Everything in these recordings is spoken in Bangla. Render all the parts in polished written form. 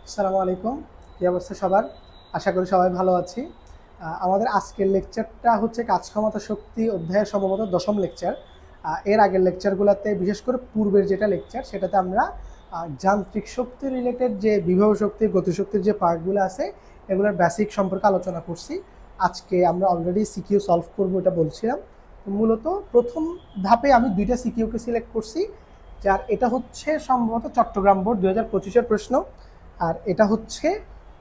আসসালামু আলাইকুম। কী অবস্থা সবার? আশা করি সবাই ভালো আছি। আমাদের আজকের লেকচারটা হচ্ছে কাজ ক্ষমতা শক্তি অধ্যায়ের সম্ভবত ১০ম লেকচার। এর আগের লেকচারগুলোতে বিশেষ করে পূর্বের যেটা লেকচার সেটাতে আমরা যান্ত্রিক শক্তি রিলেটেড যে বিভব শক্তি, গতিশক্তির যে পার্টগুলো আছে এগুলোর বেসিক সম্পর্কে আলোচনা করছি। আজকে আমরা অলরেডি সিকিউ সলভ করবো এটা বলছিলাম। মূলত প্রথম ধাপে আমি ২টা সিকিউকে সিলেক্ট করছি, যার এটা হচ্ছে সম্ভবত চট্টগ্রাম বোর্ড ২০২৫-এর প্রশ্ন, আর এটা হচ্ছে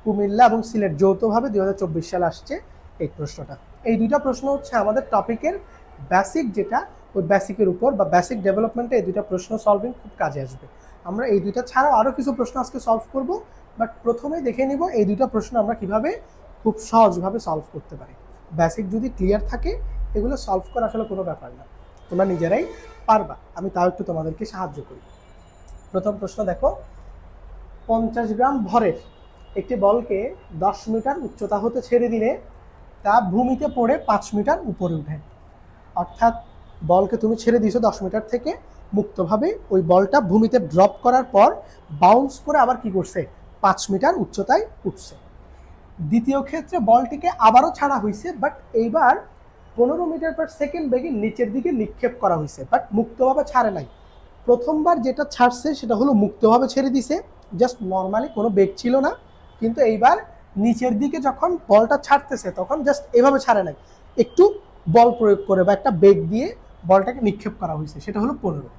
কুমিল্লা এবং সিলেট যৌথভাবে ২০২৪ সালে আসছে এই প্রশ্নটা। এই দুইটা প্রশ্ন হচ্ছে আমাদের টপিকের বেসিক, যেটা ওই বেসিকের উপর বা বেসিক ডেভেলপমেন্টে এই দুইটা প্রশ্ন সলভিং খুব কাজে আসবে। আমরা এই দুইটা ছাড়াও আরও কিছু প্রশ্ন আজকে সলভ করব, বাট প্রথমেই দেখে নিব এই দুইটা প্রশ্ন আমরা কিভাবে খুব সহজভাবে সলভ করতে পারি। বেসিক যদি ক্লিয়ার থাকে এগুলো সলভ করা আসলে কোনো ব্যাপার না, তোমরা নিজেরাই পারবা, আমি তাও একটু তোমাদেরকে সাহায্য করি। প্রথম প্রশ্ন দেখো, 50 গ্রাম ভরের একটি বলকে 10 মিটার উচ্চতা হতে ছেড়ে দিলে তা ভূমিতে পড়ে 5 মিটার উপরে উঠে। অর্থাৎ বলকে তুমি ছেড়ে দিয়েছো 10 মিটার থেকে, মুক্তভাবে ওই বলটা ভূমিতে ড্রপ করার পর বাউন্স করে আবার কি করছে, 5 মিটার উচ্চতায় উঠছে। দ্বিতীয় ক্ষেত্রে বলটিকে আবারও ছাড়া হয়েছে, বাট এইবার 15 মিটার পার সেকেন্ড বেগে নিচের দিকে নিক্ষেপ করা হয়েছে, বাট মুক্তভাবে ছাড়ে নাই। প্রথমবার যেটা ছাড়ছে সেটা হলো মুক্তভাবে ছেড়ে দিছে, জাস্ট নর্মালি, কোনো বেগ ছিল না। কিন্তু এইবার নিচের দিকে যখন বলটা ছাড়তেছে তখন জাস্ট এভাবে ছাড়ে নাই, একটু বল প্রয়োগ করে বা একটা বেগ দিয়ে বলটাকে নিক্ষেপ করা হয়েছে, সেটা হলো 15।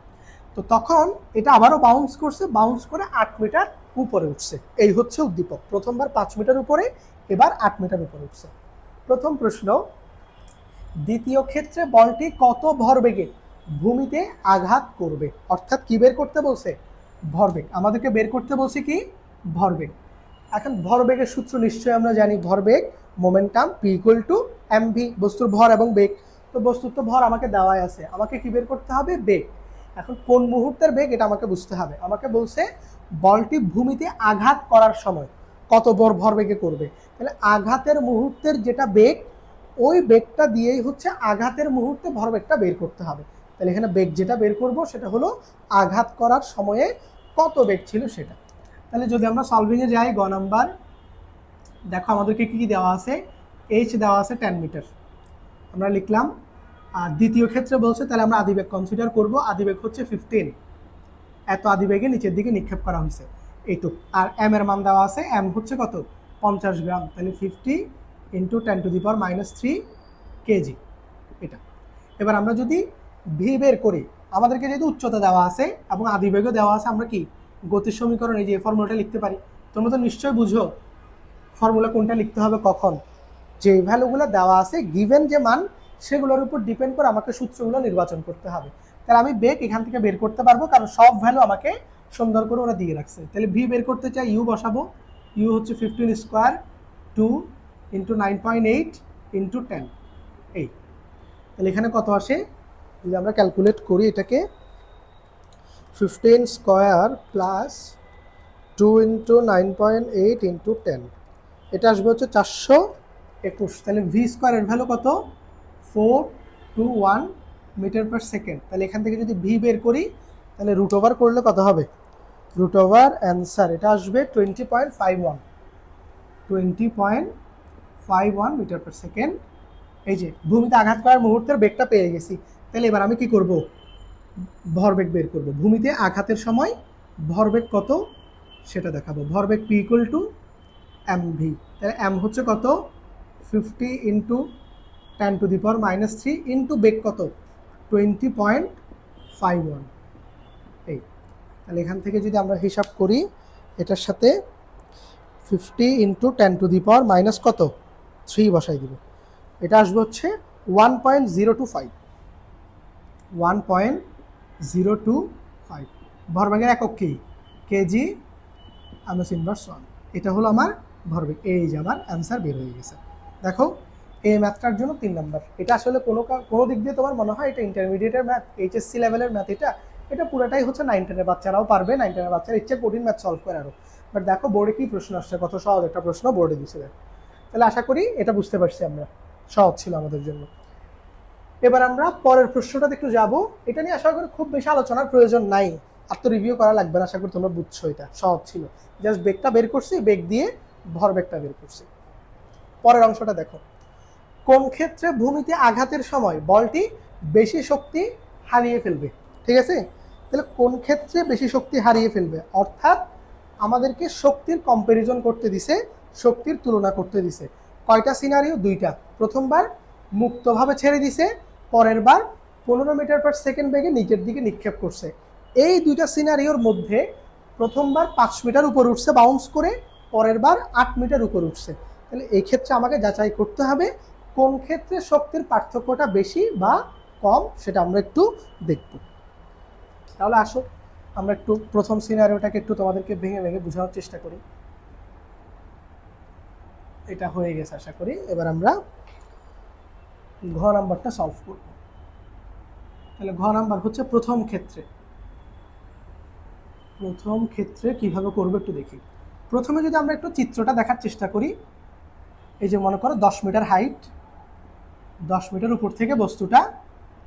তো তখন এটা আবারও বাউন্স করছে, বাউন্স করে 8 মিটার উপরে উঠছে। এই হচ্ছে উদ্দীপক। প্রথমবার 5 মিটার উপরে, এবার 8 মিটার উপরে উঠছে। প্রথম প্রশ্ন, দ্বিতীয় ক্ষেত্রে বলটি কত ভরবেগে ভূমিতে আঘাত করবে? অর্থাৎ কি বের করতে বলছে? ভরবেগ। আমাদেরকে বের করতে বলছে কি? ভরবেগ। এখন ভরবেগের সূত্র নিশ্চয়ই আমরা জানি, ভরবেগ momentum P equal to MV, বস্তুর ভর এবং বেগ। তো বস্তুর তো ভর আমাকে দেওয়াই আছে, আমাকে কি বের করতে হবে? বেগ। এখন কোন মুহূর্তের বেগ এটা আমাকে বুঝতে হবে। আমাকে বলছে বলটি ভূমিতে আঘাত করার সময় কত ভরবেগে করবে, তাহলে আঘাতের মুহূর্তের যেটা বেগ, ওই বেগটা দিয়েই হচ্ছে আঘাতের মুহূর্তে ভরবেগটা বের করতে হবে। তাহলে এখানে বেগ যেটা বের করব সেটা হলো আঘাত করার সময়ে কত বেগ ছিল সেটা। তাহলে যদি আমরা সলভিংয়ে যাই, গ নাম্বার, দেখো আমাদেরকে কি কি দেওয়া আছে। এইচ দেওয়া আছে 10 মিটার, আমরা লিখলাম। আর দ্বিতীয় ক্ষেত্রে বলছে, তাহলে আমরা আদিবেগ কনসিডার করব। আদিবেগ হচ্ছে 15, এত আদিবেগে নিচের দিকে নিক্ষেপ করা হয়েছে, এইটুক। আর এম এর মান দেওয়া আছে, এম হচ্ছে কত? 50 গ্রাম, তাহলে 50 ইন্টু 10⁻³ কেজি, এটা। এবার আমরা যদি ভি বের করি, আমাদেরকে যেহেতু উচ্চতা দেওয়া আছে এবং আদিবেগও দেওয়া আছে, আমরা কি গতির সমীকরণ এই যে ফর্মুলাটা লিখতে পারি। তোমরা তো নিশ্চয়ই বুঝো ফর্মুলা কোনটা লিখতে হবে কখন। যে ভ্যালুগুলো দেওয়া আছে, গিভেন যে মান, সেগুলোর উপর ডিপেন্ড করে আমাকে সূত্রগুলো নির্বাচন করতে হবে। তাহলে আমি বেগ এখান থেকে বের করতে পারবো, কারণ সব ভ্যালু আমাকে সুন্দর করে ওরা দিয়ে রাখছে। তাহলে ভি বের করতে চাই, ইউ বসাবো। ইউ হচ্ছে 15 স্কোয়ার 2 ইন্টু 9.8 ইন্টু 10, এই। তাহলে এখানে কত আসে যদি আমরা ক্যালকুলেট করি এটাকে, 15 স্কোয়ার প্লাস 2 ইন্টু 9.8 ইন্টু 10, এটা আসবে হচ্ছে 421। তাহলে ভি স্কোয়ারের ভ্যালু কত? 421 মিটার পার সেকেন্ড। তাহলে এখান থেকে যদি ভি বের করি, তাহলে রুট ওভার করলে কত হবে? রুট ওভার অ্যান্সার এটা আসবে 20.51, 20.51 মিটার পার সেকেন্ড। এই যে ভূমিতে আঘাত করার মুহূর্তের বেগটা পেয়ে গেছি। তাহলে এবার আমি কি করব? ভরবেগ বের করব। ভূমিতে আঘাতের সময় ভরবেগ কত সেটা দেখাবো। ভরবেগ পি ইকুয়াল টু এমভি। তাহলে এম হচ্ছে কত? 50 ইন্টু 10⁻³ ইন্টু বেগ কত? 20.51, এই। তাহলে এখান থেকে যদি আমরা হিসাব করি, এটার সাথে 50 ইন্টু 10⁻³ কত? 3 বসাই দিব। এটা আসবে হচ্ছে 1.025, 1.025। ভরবেগের একক কি? কেজি আনুস ইনভার্স 1। এটা হলো আমার ভরবেগ। এই যে আমার অ্যান্সার বের হয়ে গেছে। দেখো, এই ম্যাথটার জন্য 3 নাম্বার। এটা আসলে কোনো দিক দিয়ে তোমার মনে হয় এটা ইন্টারমিডিয়েটের ম্যাথ, এইচএসসি লেভেলের ম্যাথ, এটা পুরোটাই হচ্ছে 9-10 বাচ্চারাও পারবে। 9-10 বাচ্চারা ইচ্ছে কঠিন ম্যাথ সলভ করে আরও। বাট দেখো বোর্ডে কী প্রশ্ন আসছে, কত সহজ একটা প্রশ্ন বোর্ডে দিচ্ছে। তাহলে আশা করি এটা বুঝতে পারছি আমরা, সহজ ছিল আমাদের জন্য। এবার আমরা পরের প্রশ্নটাতে একটু যাব। এটা নিয়ে আশা করি খুব বেশি আলোচনার প্রয়োজন নাই, আর তো রিভিউ করা লাগবে না, আশা করি তোমরা বুঝছো, এটা সহজ ছিল। জাস্ট বেগটা বের করছি, বেগ দিয়ে ভর বেগটা বের করছি। পরের অংশটা দেখো, কোন ক্ষেত্রে ভূমিতে আঘাতের সময় বলটি বেশি শক্তি হারিয়ে ফেলবে। ঠিক আছে, তাহলে কোন ক্ষেত্রে বেশি শক্তি হারিয়ে ফেলবে, অর্থাৎ আমাদেরকে শক্তির কম্প্যারিজন করতে দিছে, শক্তির তুলনা করতে দিছে। কয়টা সিনারিও? দুইটা। প্রথমবার মুক্তভাবে ছেড়ে দিছে, পরের বার 15 মিটার পার সেকেন্ড বেগে নিচের দিকে নিক্ষেপ করছে। এই দুইটা সিনারিওর মধ্যে প্রথমবার 5 মিটার উপর উঠছে বাউন্স করে, পরের বার 8 মিটার উপর উঠছে। তাহলে এই ক্ষেত্রে আমাকে যাচাই করতে হবে কোন ক্ষেত্রে শক্তির পার্থক্যটা বেশি বা কম, সেটা আমরা একটু দেখব। তাহলে আসো আমরা একটু প্রথম সিনারিওটাকে একটু তোমাদেরকে ভেঙে ভেঙে বোঝানোর চেষ্টা করি। এটা হয়ে গেছে আশা করি। এবার আমরা ঘ নাম্বারটা সলভ করব। তাহলে ঘ নাম্বার হচ্ছে প্রথম ক্ষেত্রে। প্রথম ক্ষেত্রে কিভাবে করবো একটু দেখি। প্রথমে যদি আমরা একটু চিত্রটা দেখার চেষ্টা করি, এই যে মনে করো 10 মিটার হাইট, 10 মিটার উপর থেকে বস্তুটা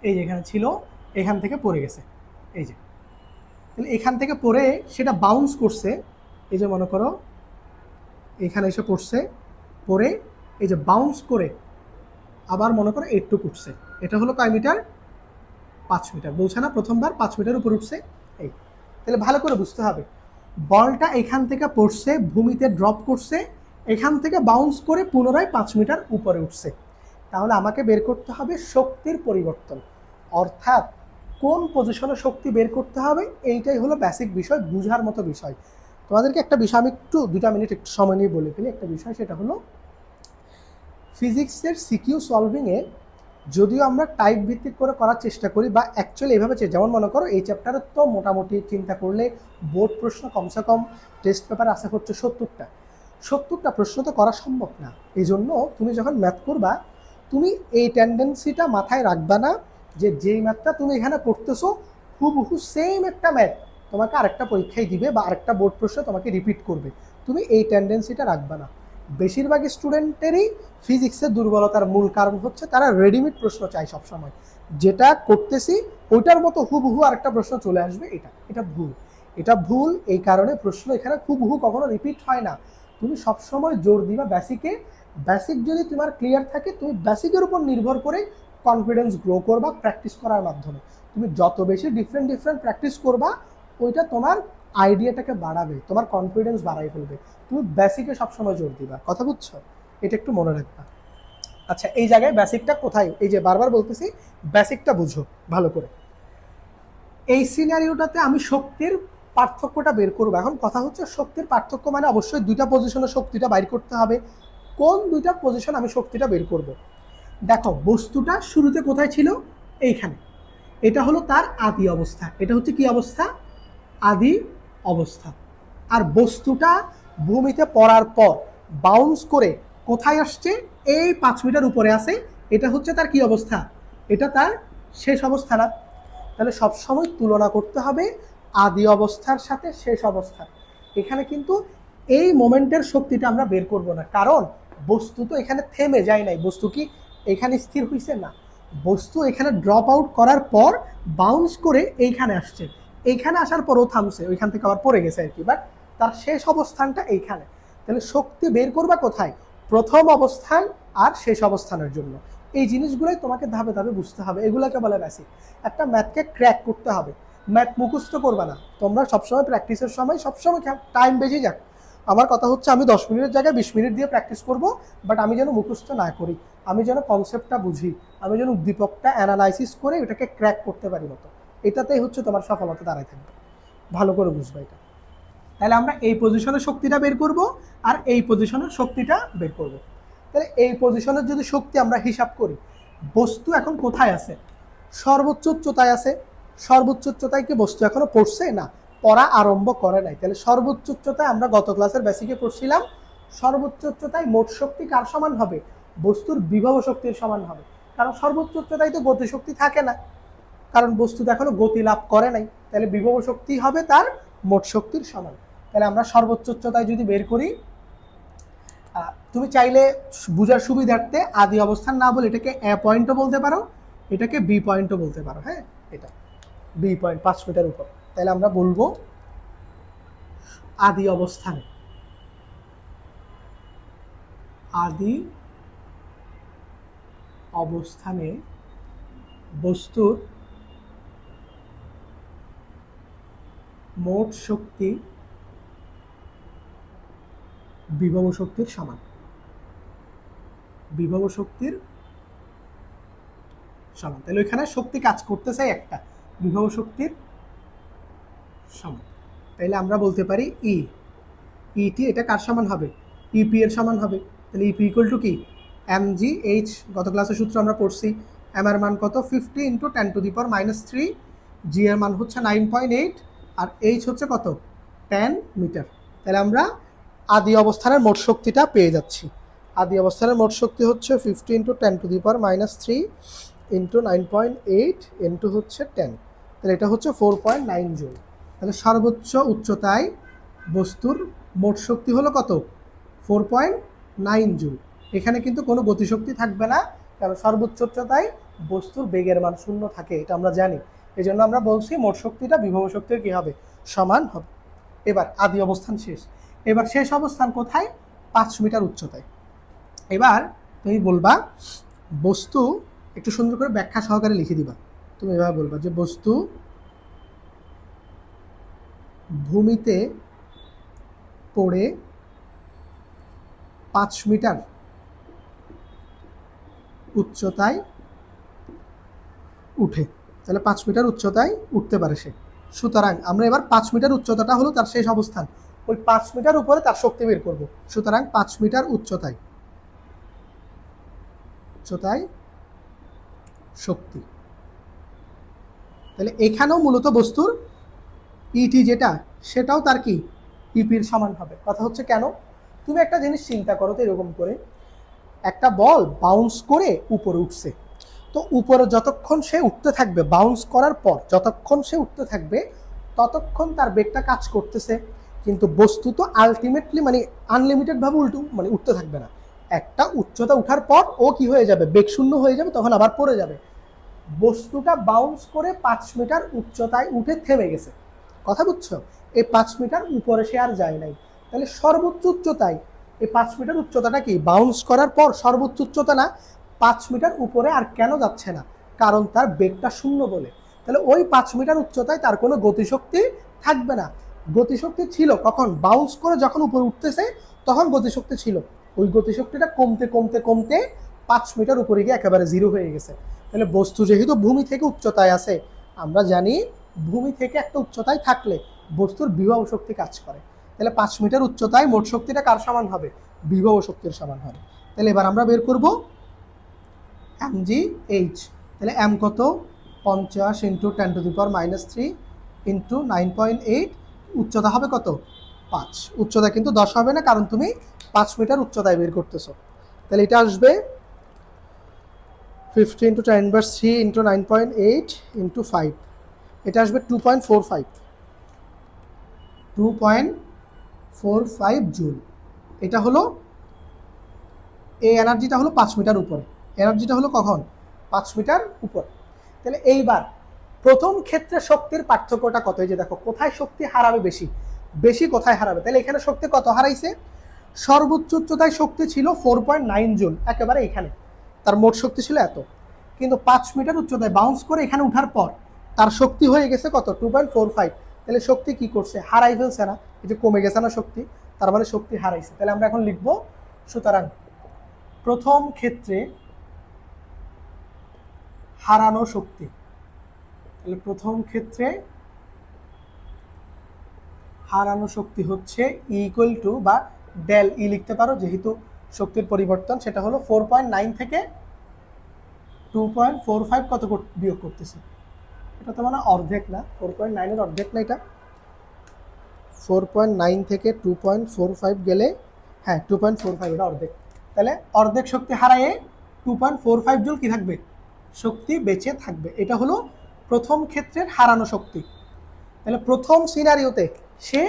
এই যে এখানে ছিল, এখান থেকে পড়ে গেছে। এই যে তাহলে এখান থেকে পড়ে সেটা বাউন্স করছে, এই যে মনে করো এখানে এসে পড়ছে, পড়ে এই যে বাউন্স করে আবার মনে করো একটু উঠছে। এটা হলো কয় মিটার? 5 মিটার। বলছে না প্রথমবার 5 মিটার উপর উঠছে। এই তাহলে ভালো করে বুঝতে হবে, বলটা এখান থেকে পড়ছে, ভূমিতে ড্রপ করছে, এখান থেকে বাউন্স করে পুনরায় 5 মিটার উপরে উঠছে। তাহলে আমাকে বের করতে হবে শক্তির পরিবর্তন, অর্থাৎ কোন পজিশনে শক্তি বের করতে হবে। এইটাই হলো বেসিক বিষয়, বুঝার মতো বিষয়। তোমাদেরকে একটা বিষয় আমি একটু 2 মিনিট একটু সময় নিয়ে বলে ফেলি। একটা বিষয়, সেটা হলো ফিজিক্সের সিকিউ সলভিংয়ে যদিও আমরা টাইপ ভিত্তিক করে করার চেষ্টা করি, বা অ্যাকচুয়ালি এভাবে যেমন মনে করো এই চ্যাপ্টারে তো মোটামুটি চিন্তা করলে বোর্ড প্রশ্ন কমসে কম টেস্ট পেপার আছে হচ্ছে 70টা প্রশ্ন তো করা সম্ভব না। এই জন্য তুমি যখন ম্যাথ করবা, তুমি এই টেন্ডেন্সিটা মাথায় রাখবা না যে যেই ম্যাথটা তুমি এখানে করতেছো হুবহু সেম একটা ম্যাথ তোমাকে আরেকটা পরীক্ষায় দিবে বা আরেকটা বোর্ড প্রশ্ন তোমাকে রিপিট করবে। তুমি এই টেন্ডেন্সিটা রাখবা না। বেশিরভাগ স্টুডেন্টেরই ফিজিক্সের দুর্বলতার মূল কারণ হচ্ছে তারা রেডিমেড প্রশ্ন চায় সবসময়, যেটা করতেছি ওইটার মতো হুবহু আরেকটা প্রশ্ন চলে আসবে। এটা ভুল। এই কারণে প্রশ্ন এখানে হুবহু কখনো রিপিট হয় না। তুমি সবসময় জোর দিবা বেসিকে। বেসিক যদি তোমার ক্লিয়ার থাকে, তুমি বেসিকের উপর নির্ভর করে কনফিডেন্স গ্রো করবা প্র্যাকটিস করার মাধ্যমে। তুমি যত বেশি ডিফারেন্ট প্র্যাকটিস করবা, ওইটা তোমার আইডিয়াটাকে বাড়াবে, তোমার কনফিডেন্স বাড়াই ফেলবে। তুমি বেসিকে সবসময় জোর দিবা। কথা বুঝছো? এটা একটু মনে রাখবা। আচ্ছা, এই জায়গায় বেসিকটা কোথায়, এই যে বারবার বলতেছি বেসিকটা বুঝো ভালো করে। এই সিনারিওটাতে আমি শক্তির পার্থক্যটা বের করবো। এখন কথা হচ্ছে শক্তির পার্থক্য মানে অবশ্যই দুইটা পজিশনে শক্তিটা বাইর করতে হবে। কোন দুইটা পজিশন আমি শক্তিটা বের করব? দেখো বস্তুটা শুরুতে কোথায় ছিল? এইখানে। এটা হলো তার আদি অবস্থা। এটা হচ্ছে কি অবস্থা? আদি অবস্থা। আর বস্তুটা ভূমিতে পড়ার পর বাউন্স করে কোথায় আসছে? এই 5 মিটার উপরে আছে। এটা হচ্ছে তার কি অবস্থা? এটা তার শেষ অবস্থা না? তাহলে সবসময় তুলনা করতে হবে আদি অবস্থার সাথে শেষ অবস্থার। এখানে কিন্তু এই মোমেন্টের শক্তিটা আমরা বের করব না, কারণ বস্তু তো এখানে থেমে যায় নাই। বস্তু কি এখানে স্থির হইছে? না, বস্তু এখানে ড্রপ আউট করার পর বাউন্স করে এইখানে আসছে, এইখানে আসার পরও থামছে, ওইখান থেকে আবার পড়ে গেছে আর কি, বাট তার শেষ অবস্থানটা এইখানে। তাহলে শক্তি বের করবা কোথায়? প্রথম অবস্থান আর শেষ অবস্থানের জন্য। এই জিনিসগুলোই তোমাকে ধাপে ধাপে বুঝতে হবে, এগুলোকে বলে বেসিক। একটা ম্যাথকে ক্র্যাক করতে হবে, ম্যাথ মুখস্থ করবে না। তোমরা সবসময় প্র্যাকটিসের সময় সবসময় টাইম বেজে যাক, আমার কথা হচ্ছে আমি 10 মিনিটের জায়গায় 20 মিনিট দিয়ে প্র্যাকটিস করব, বাট আমি যেন মুখস্থ না করি, আমি যেন কনসেপ্টটা বুঝি, আমি যেন উদ্দীপকটা অ্যানালাইসিস করে ওটাকে ক্র্যাক করতে পারি মতো। এটাতেই হচ্ছে তোমার সফলতা দাঁড়ায় থাকবে। ভালো করে বুঝবে এটা। তাহলে আমরা এই পজিশনের শক্তিটা বের করব আর এই পজিশনের শক্তিটা বের করব। তাহলে এই পজিশনের যদি শক্তি আমরা হিসাব করি, বস্তু এখন কোথায় আছে? সর্বোচ্চ উচ্চতায় আছে। সর্বোচ্চ উচ্চতায় কি বস্তু এখনো পড়ছে? না, পড়া আরম্ভ করে নাই। তাহলে সর্বোচ্চ উচ্চতায় আমরা গত ক্লাসের বেসিকে পড়ছিলাম, সর্বোচ্চ উচ্চতায় মোট শক্তি কার সমান হবে? বস্তুর বিভব শক্তির সমান হবে। কারণ সর্বোচ্চ উচ্চতায় তো গতিশক্তি থাকে না, কারণ বস্তু তো এখনো গতি লাভ করে নাই। তাহলে বিভব শক্তি হবে তার মোট শক্তির সমান। তাহলে আমরা সর্বোচ্চ উচ্চতায় যদি বের করি, তুমি চাইলে বুঝার সুবিধার্থে আদি অবস্থান না বলে এটাকে এ পয়েন্টও বলতে পারো, এটাকে বি পয়েন্টও বলতে পারো। হ্যাঁ, এটা বি পয়েন্ট 5 মিটার উপর। তাহলে আমরা বলবো আদি অবস্থানে বস্তুর মোট শক্তি বিভব শক্তির সমান। তাহলে ওইখানে শক্তি কাজ করতেছে একটা, বিভব শক্তির সমান। তাহলে আমরা বলতে পারি ইটি এটা কার সমান হবে? ইপি এর সমান হবে। তাহলে ইপি ইকুয়াল টু কি? mgh, গত ক্লাসের সূত্র আমরা পড়ছি। এম এর মান কত? 50 × 10⁻³ জি এর মান হচ্ছে 9.8 আর এইচ হচ্ছে কত? 10 মিটার। তাহলে আমরা আদি অবস্থানের মোট শক্তিটা পেয়ে যাচ্ছি। আদি অবস্থানের মোট শক্তি হচ্ছে 50 × 10⁻³ × 9.8 ইন্টু হচ্ছে 10। তাহলে এটা হচ্ছে 4.9 জুল। তাহলে সর্বোচ্চ উচ্চতায় বস্তুর মোট শক্তি হলো কত? 4.9 জুল। এখানে কিন্তু কোনো গতিশক্তি থাকবে না, কারণ সর্বোচ্চ উচ্চতায় বস্তুর বেগের মান 0 থাকে, এটা আমরা জানি। এই জন্য আমরা বলছি মোট শক্তিটা বিভব শক্তির কি হবে? সমান হবে। এবার আদি অবস্থান শেষ। এবার শেষ অবস্থান কোথায়? 5 মিটার উচ্চতায়। এবার তুমি বলবা বস্তু, একটু সুন্দর করে ব্যাখ্যা সহকারে লিখে দিবা। তুমি এভাবে বলবা যে বস্তু ভূমিতে পড়ে 5 মিটার উচ্চতায় উঠে। তাহলে 5 মিটার উচ্চতায় উঠতে পারে সে। সুতরাং আমরা এবার 5 মিটার উচ্চতাটা হলো তার শেষ অবস্থান, ওই 5 মিটার উপরে তার শক্তি বের করব। সুতরাং 5 মিটার উচ্চতায় শক্তি। তাহলে এখানেও মূলত বস্তুর ইটি যেটা, সেটাও তার কি? ইপির সমান হবে। কথা হচ্ছে কেন? তুমি একটা জিনিস চিন্তা করো তো, এরকম করে একটা বল বাউন্স করে উপরে উঠছে, তো উপরে যতক্ষণ সে উঠতে থাকবে, বাউন্স করার পর যতক্ষণ সে উঠতে থাকবে ততক্ষণ তার বেগটা কাজ করতেছে। কিন্তু বস্তু তো আলটিমেটলি আনলিমিটেড ভাবে উঠতে থাকবে না। একটা উচ্চতা উঠার পর ও কি হয়ে যাবে? বেগ শূন্য হয়ে যাবে, তখন আবার পড়ে যাবে। বস্তুটা বাউন্স করে 5 মিটার উচ্চতায় উঠে থেমে গেছে। কথা বুঝছো? এই 5 মিটার উপরে সে আর যায় নাই। তাহলে সর্বোচ্চ উচ্চতায় এই 5 মিটার উচ্চতাটা কি? বাউন্স করার পর সর্বোচ্চ উচ্চতা না? 5 মিটার উপরে আর কেন যাচ্ছে না? কারণ তার বেগটা শূন্য বলে। তাহলে ওই 5 মিটার উচ্চতায় তার কোনো গতিশক্তি থাকবে না। গতিশক্তি ছিল কখন? বাউন্স করে যখন উপরে উঠতেছে তখন গতিশক্তি ছিল। ওই গতিশক্তিটা কমতে কমতে কমতে 5 মিটার উপরে গিয়ে একেবারে জিরো হয়ে গেছে। তাহলে বস্তু যেহেতু ভূমি থেকে উচ্চতায় আছে, আমরা জানি ভূমি থেকে একটা উচ্চতায় থাকলে বস্তুর বিভব শক্তি কাজ করে। তাহলে 5 মিটার উচ্চতায় মোট শক্তিটা কার সমান হবে? বিভব শক্তির সমান হবে। তাহলে এবার আমরা বের করব mgh। তাহলে m কত? 50 × 10⁻³ × 9.8। উচ্চতা হবে কত? 5। উচ্চতা কিন্তু 10 হবে না, কারণ তুমি 5 মিটার উচ্চতায় বের করতেছো। তাহলে এটা আসবে 50 × 10⁻³ × 9.8 × 5। এটা আসবে 2.45 জুল। এটা হলো এই এনার্জিটা হলো 5 মিটার উপরে। এনার্জিটা হলো কখন? 5 মিটার উপরে। তাহলে এইবার প্রথম ক্ষেত্রে শক্তির পার্থক্যটা কত? এই যে দেখো, কোথায় শক্তি হারাবে বেশি কোথায় হারাবে। তাহলে এখানে শক্তি কত হারাইছে? সর্বোচ্চ উচ্চতায় শক্তি ছিল 4.9 জুল, একেবারে এখানে তার মোট শক্তি ছিল এত। কিন্তু 5 মিটার উচ্চতায় বাউন্স করে এখানে উঠার পর তার শক্তি হয়ে গেছে কত? 2.45। তাহলে শক্তি কি করছে? হারাই ফেলছে না? এই যে কমে গেছে না শক্তি, তার মানে শক্তি হারাইছে। তাহলে আমরা এখন লিখবো, সুতরাং প্রথম ক্ষেত্রে হারানো শক্তি। তাহলে প্রথম ক্ষেত্রে হারানো শক্তি হচ্ছে ইকুয়াল টু, বা ডেল ই লিখতে পারো যেহেতু শক্তির পরিবর্তন, সেটা হলো 4.9 থেকে 2.45 কত বিয়োগ করতেছে? এটা তো মানে অর্ধেক না, 4.9 এর অর্ধেক না এটা। 4.9 থেকে 2.45 গেলে, হ্যাঁ 2.45, এটা অর্ধেক। তাহলে অর্ধেক শক্তি হারায়ে 2.45 জুল কি থাকবে? শক্তি বেঁচে থাকবে। এটা হলো প্রথম ক্ষেত্রের হারানো শক্তি। তাহলে প্রথম সিনারিওতে সে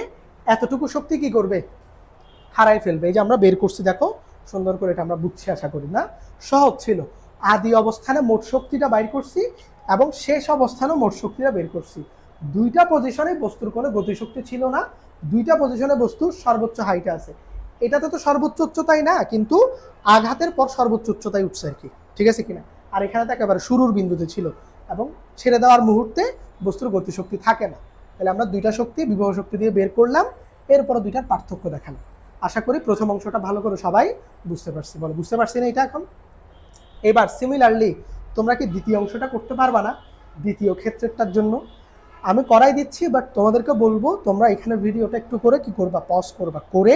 এতটুকু শক্তি কি করবে? হারাই ফেলবে। এই যে আমরা বের করছি, দেখো সুন্দর করে, এটা আমরা বুঝছি আশা করি না? সহজ ছিল। আদি অবস্থানে মোট শক্তিটা বাইর করছি এবং শেষ অবস্থানেও মোট শক্তিটা বের করছি। দুইটা পজিশনে বস্তুর কোনো গতিশক্তি ছিল না, দুইটা পজিশনে বস্তুর সর্বোচ্চ হাইটে আছে। এটাতে তো সর্বোচ্চ উচ্চতাই না, কিন্তু আঘাতের পর সর্বোচ্চ উচ্চতায় উঠছে আর কি, ঠিক আছে কিনা। আর এখানে তো একেবারে শুরুর বিন্দুতে ছিল, এবং ছেড়ে দেওয়ার মুহূর্তে বস্তুর গতিশক্তি থাকে না। তাহলে আমরা দুইটা শক্তি বিভব শক্তি দিয়ে বের করলাম, এরপর দুইটার পার্থক্য দেখালাম। আশা করি প্রথম অংশটা ভালো করে সবাই বুঝতে পারছি। বলো বুঝতে পারছি না এটা এখন? এবার সিমিলারলি তোমরা কি দ্বিতীয় অংশটা করতে পারবা না? দ্বিতীয় ক্ষেত্রেরটার জন্য আমি করাই দিচ্ছি, বাট তোমাদেরকে বলবো তোমরা এখানে ভিডিওটা একটু করে কি করবা, পজ করবা, করে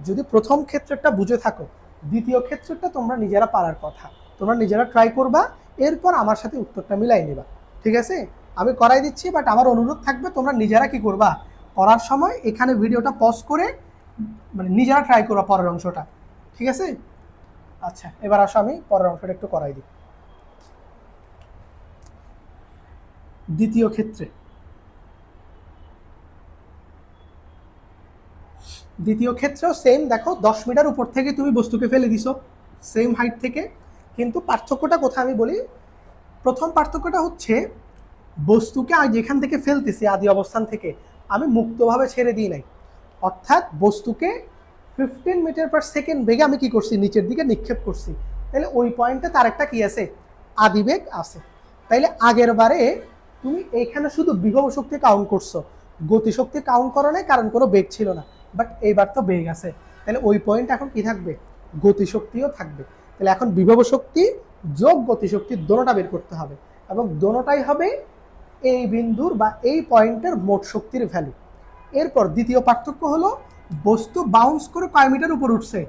যদি প্রথম ক্ষেত্রেরটা বুঝে থাকো, দ্বিতীয় ক্ষেত্রেরটা তোমরা নিজেরা পারার কথা, তোমরা নিজেরা ট্রাই করবা, এরপর আমার সাথে উত্তরটা মিলাই নিবা, ঠিক আছে? আমি করাই দিচ্ছি, বাট আমার অনুরোধ থাকবে তোমরা নিজেরা কি করবা, করার সময় এখানে ভিডিওটা পজ করে মানে নিজেরা ট্রাই করবা পরের অংশটা, ঠিক আছে? আচ্ছা, এবার আসো আমি পরের অংশটা একটু করাই দিই। দ্বিতীয় ক্ষেত্রে দ্বিতীয় ক্ষেত্রেও সেম, দেখো 10 মিটার উপর থেকে তুমি বস্তুকে ফেলে দিছো সেম হাইট থেকে, কিন্তু পার্থক্যটা কোথায় আমি বলি। প্রথম পার্থক্যটা হচ্ছে বস্তুকে আমি যেখান থেকে ফেলতেছি আদি অবস্থান থেকে আমি মুক্তভাবে ছেড়ে দিই নাই, অর্থাৎ বস্তুকে 15 মিটার পার সেকেন্ড বেগে আমি কি করছি, নিচের দিকে নিক্ষেপ করছি। তাহলে ওই পয়েন্টে তার একটা কি আছে, আদিবেগ আছে। তাইলে আগের বারে তুমি এইখানে শুধু বিভব শক্তি কাউন্ট করছো, গতিশক্তি কাউন্ট করো নাই, কারণ কোনো বেগ ছিল না। বাট এইবার তো বেগ আছে, তাহলে ওই পয়েন্ট এখন কি থাকবে, গতিশক্তিও থাকবে। তাহলে এখন বিভব শক্তি যোগ গতিশক্তি দোনোটা বের করতে হবে, এবং দোনোটাই হবে এই বিন্দুর বা এই পয়েন্টের মোট শক্তির ভ্যালু। এরপর দ্বিতীয় পার্থক্য হলো বস্তু বাউন্স করে কয় মিটার উপর উঠছে,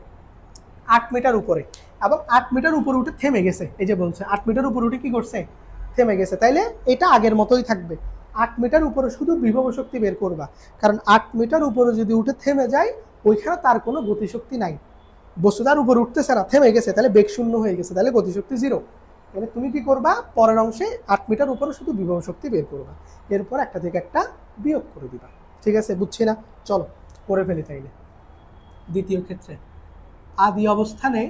8 মিটার উপরে, এবং 8 মিটার উপরে উঠে থেমে গেছে। এই যে বলছে 8 মিটার উপরে উঠে কি করছে, থেমে গেছে। তাইলে এটা আগের মতোই থাকবে, 8 মিটার উপরে শুধু বিভব শক্তি বের করবা, কারণ 8 মিটার উপরে যদি উঠে থেমে যায় ওইখানে তার কোনো গতিশক্তি নাই, বস্তু তার উপরে উঠতেছে না, থেমে গেছে, তাহলে বেগ শূন্য হয়ে গেছে, তাহলে গতিশক্তি জিরো। তাহলে তুমি কি করবা, পরের অংশে 8 মিটার উপরে শুধু বিভব শক্তি বের করবা, এরপর একটা থেকে একটা বিয়োগ করে দিবা, ঠিক আছে? বুঝছি না, চলো করে ফেলি তাইলে। দ্বিতীয় ক্ষেত্রে আদি অবস্থানে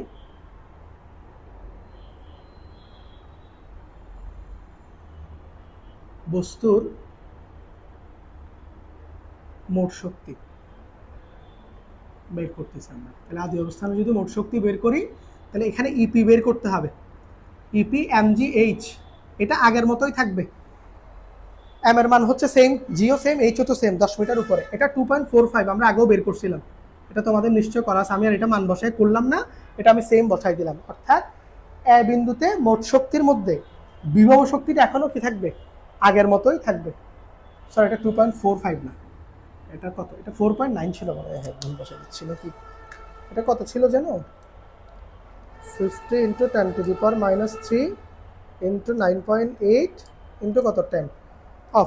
বস্তুর মোট শক্তি বের করতেছি আমরা। তাহলে আদি অবস্থানে যদি মোট শক্তি বের করি, তাহলে এখানে ইপি বের করতে হবে, ইপি এমজিএইচ, এটা আগের মতোই থাকবে। এম এর মান হচ্ছে সেম, জিও সেম, এইচও তো সেম, 10 মিটার উপরে। এটা 2.45 আমরা আগেও বের করছিলাম, এটা তোমাদের নিশ্চয় করা আছে, আমি আর এটা মান বসাই করলাম না, এটা আমি সেম বসাই দিলাম। অর্থাৎ এ বিন্দুতে মোট শক্তির মধ্যে বিভব শক্তিটা এখনো কি থাকবে, আগের মতোই থাকবে। সরি, এটা 2.45 না, এটা কত, এটা 4.9 ছিল মনে হয়, হ্যাঁ ভুল বসাই দিচ্ছি নাকি। এটা কত ছিল জানো, 50 ইন্টু 10⁻³ ইন্টু 9.8 ইন্টু কত 10,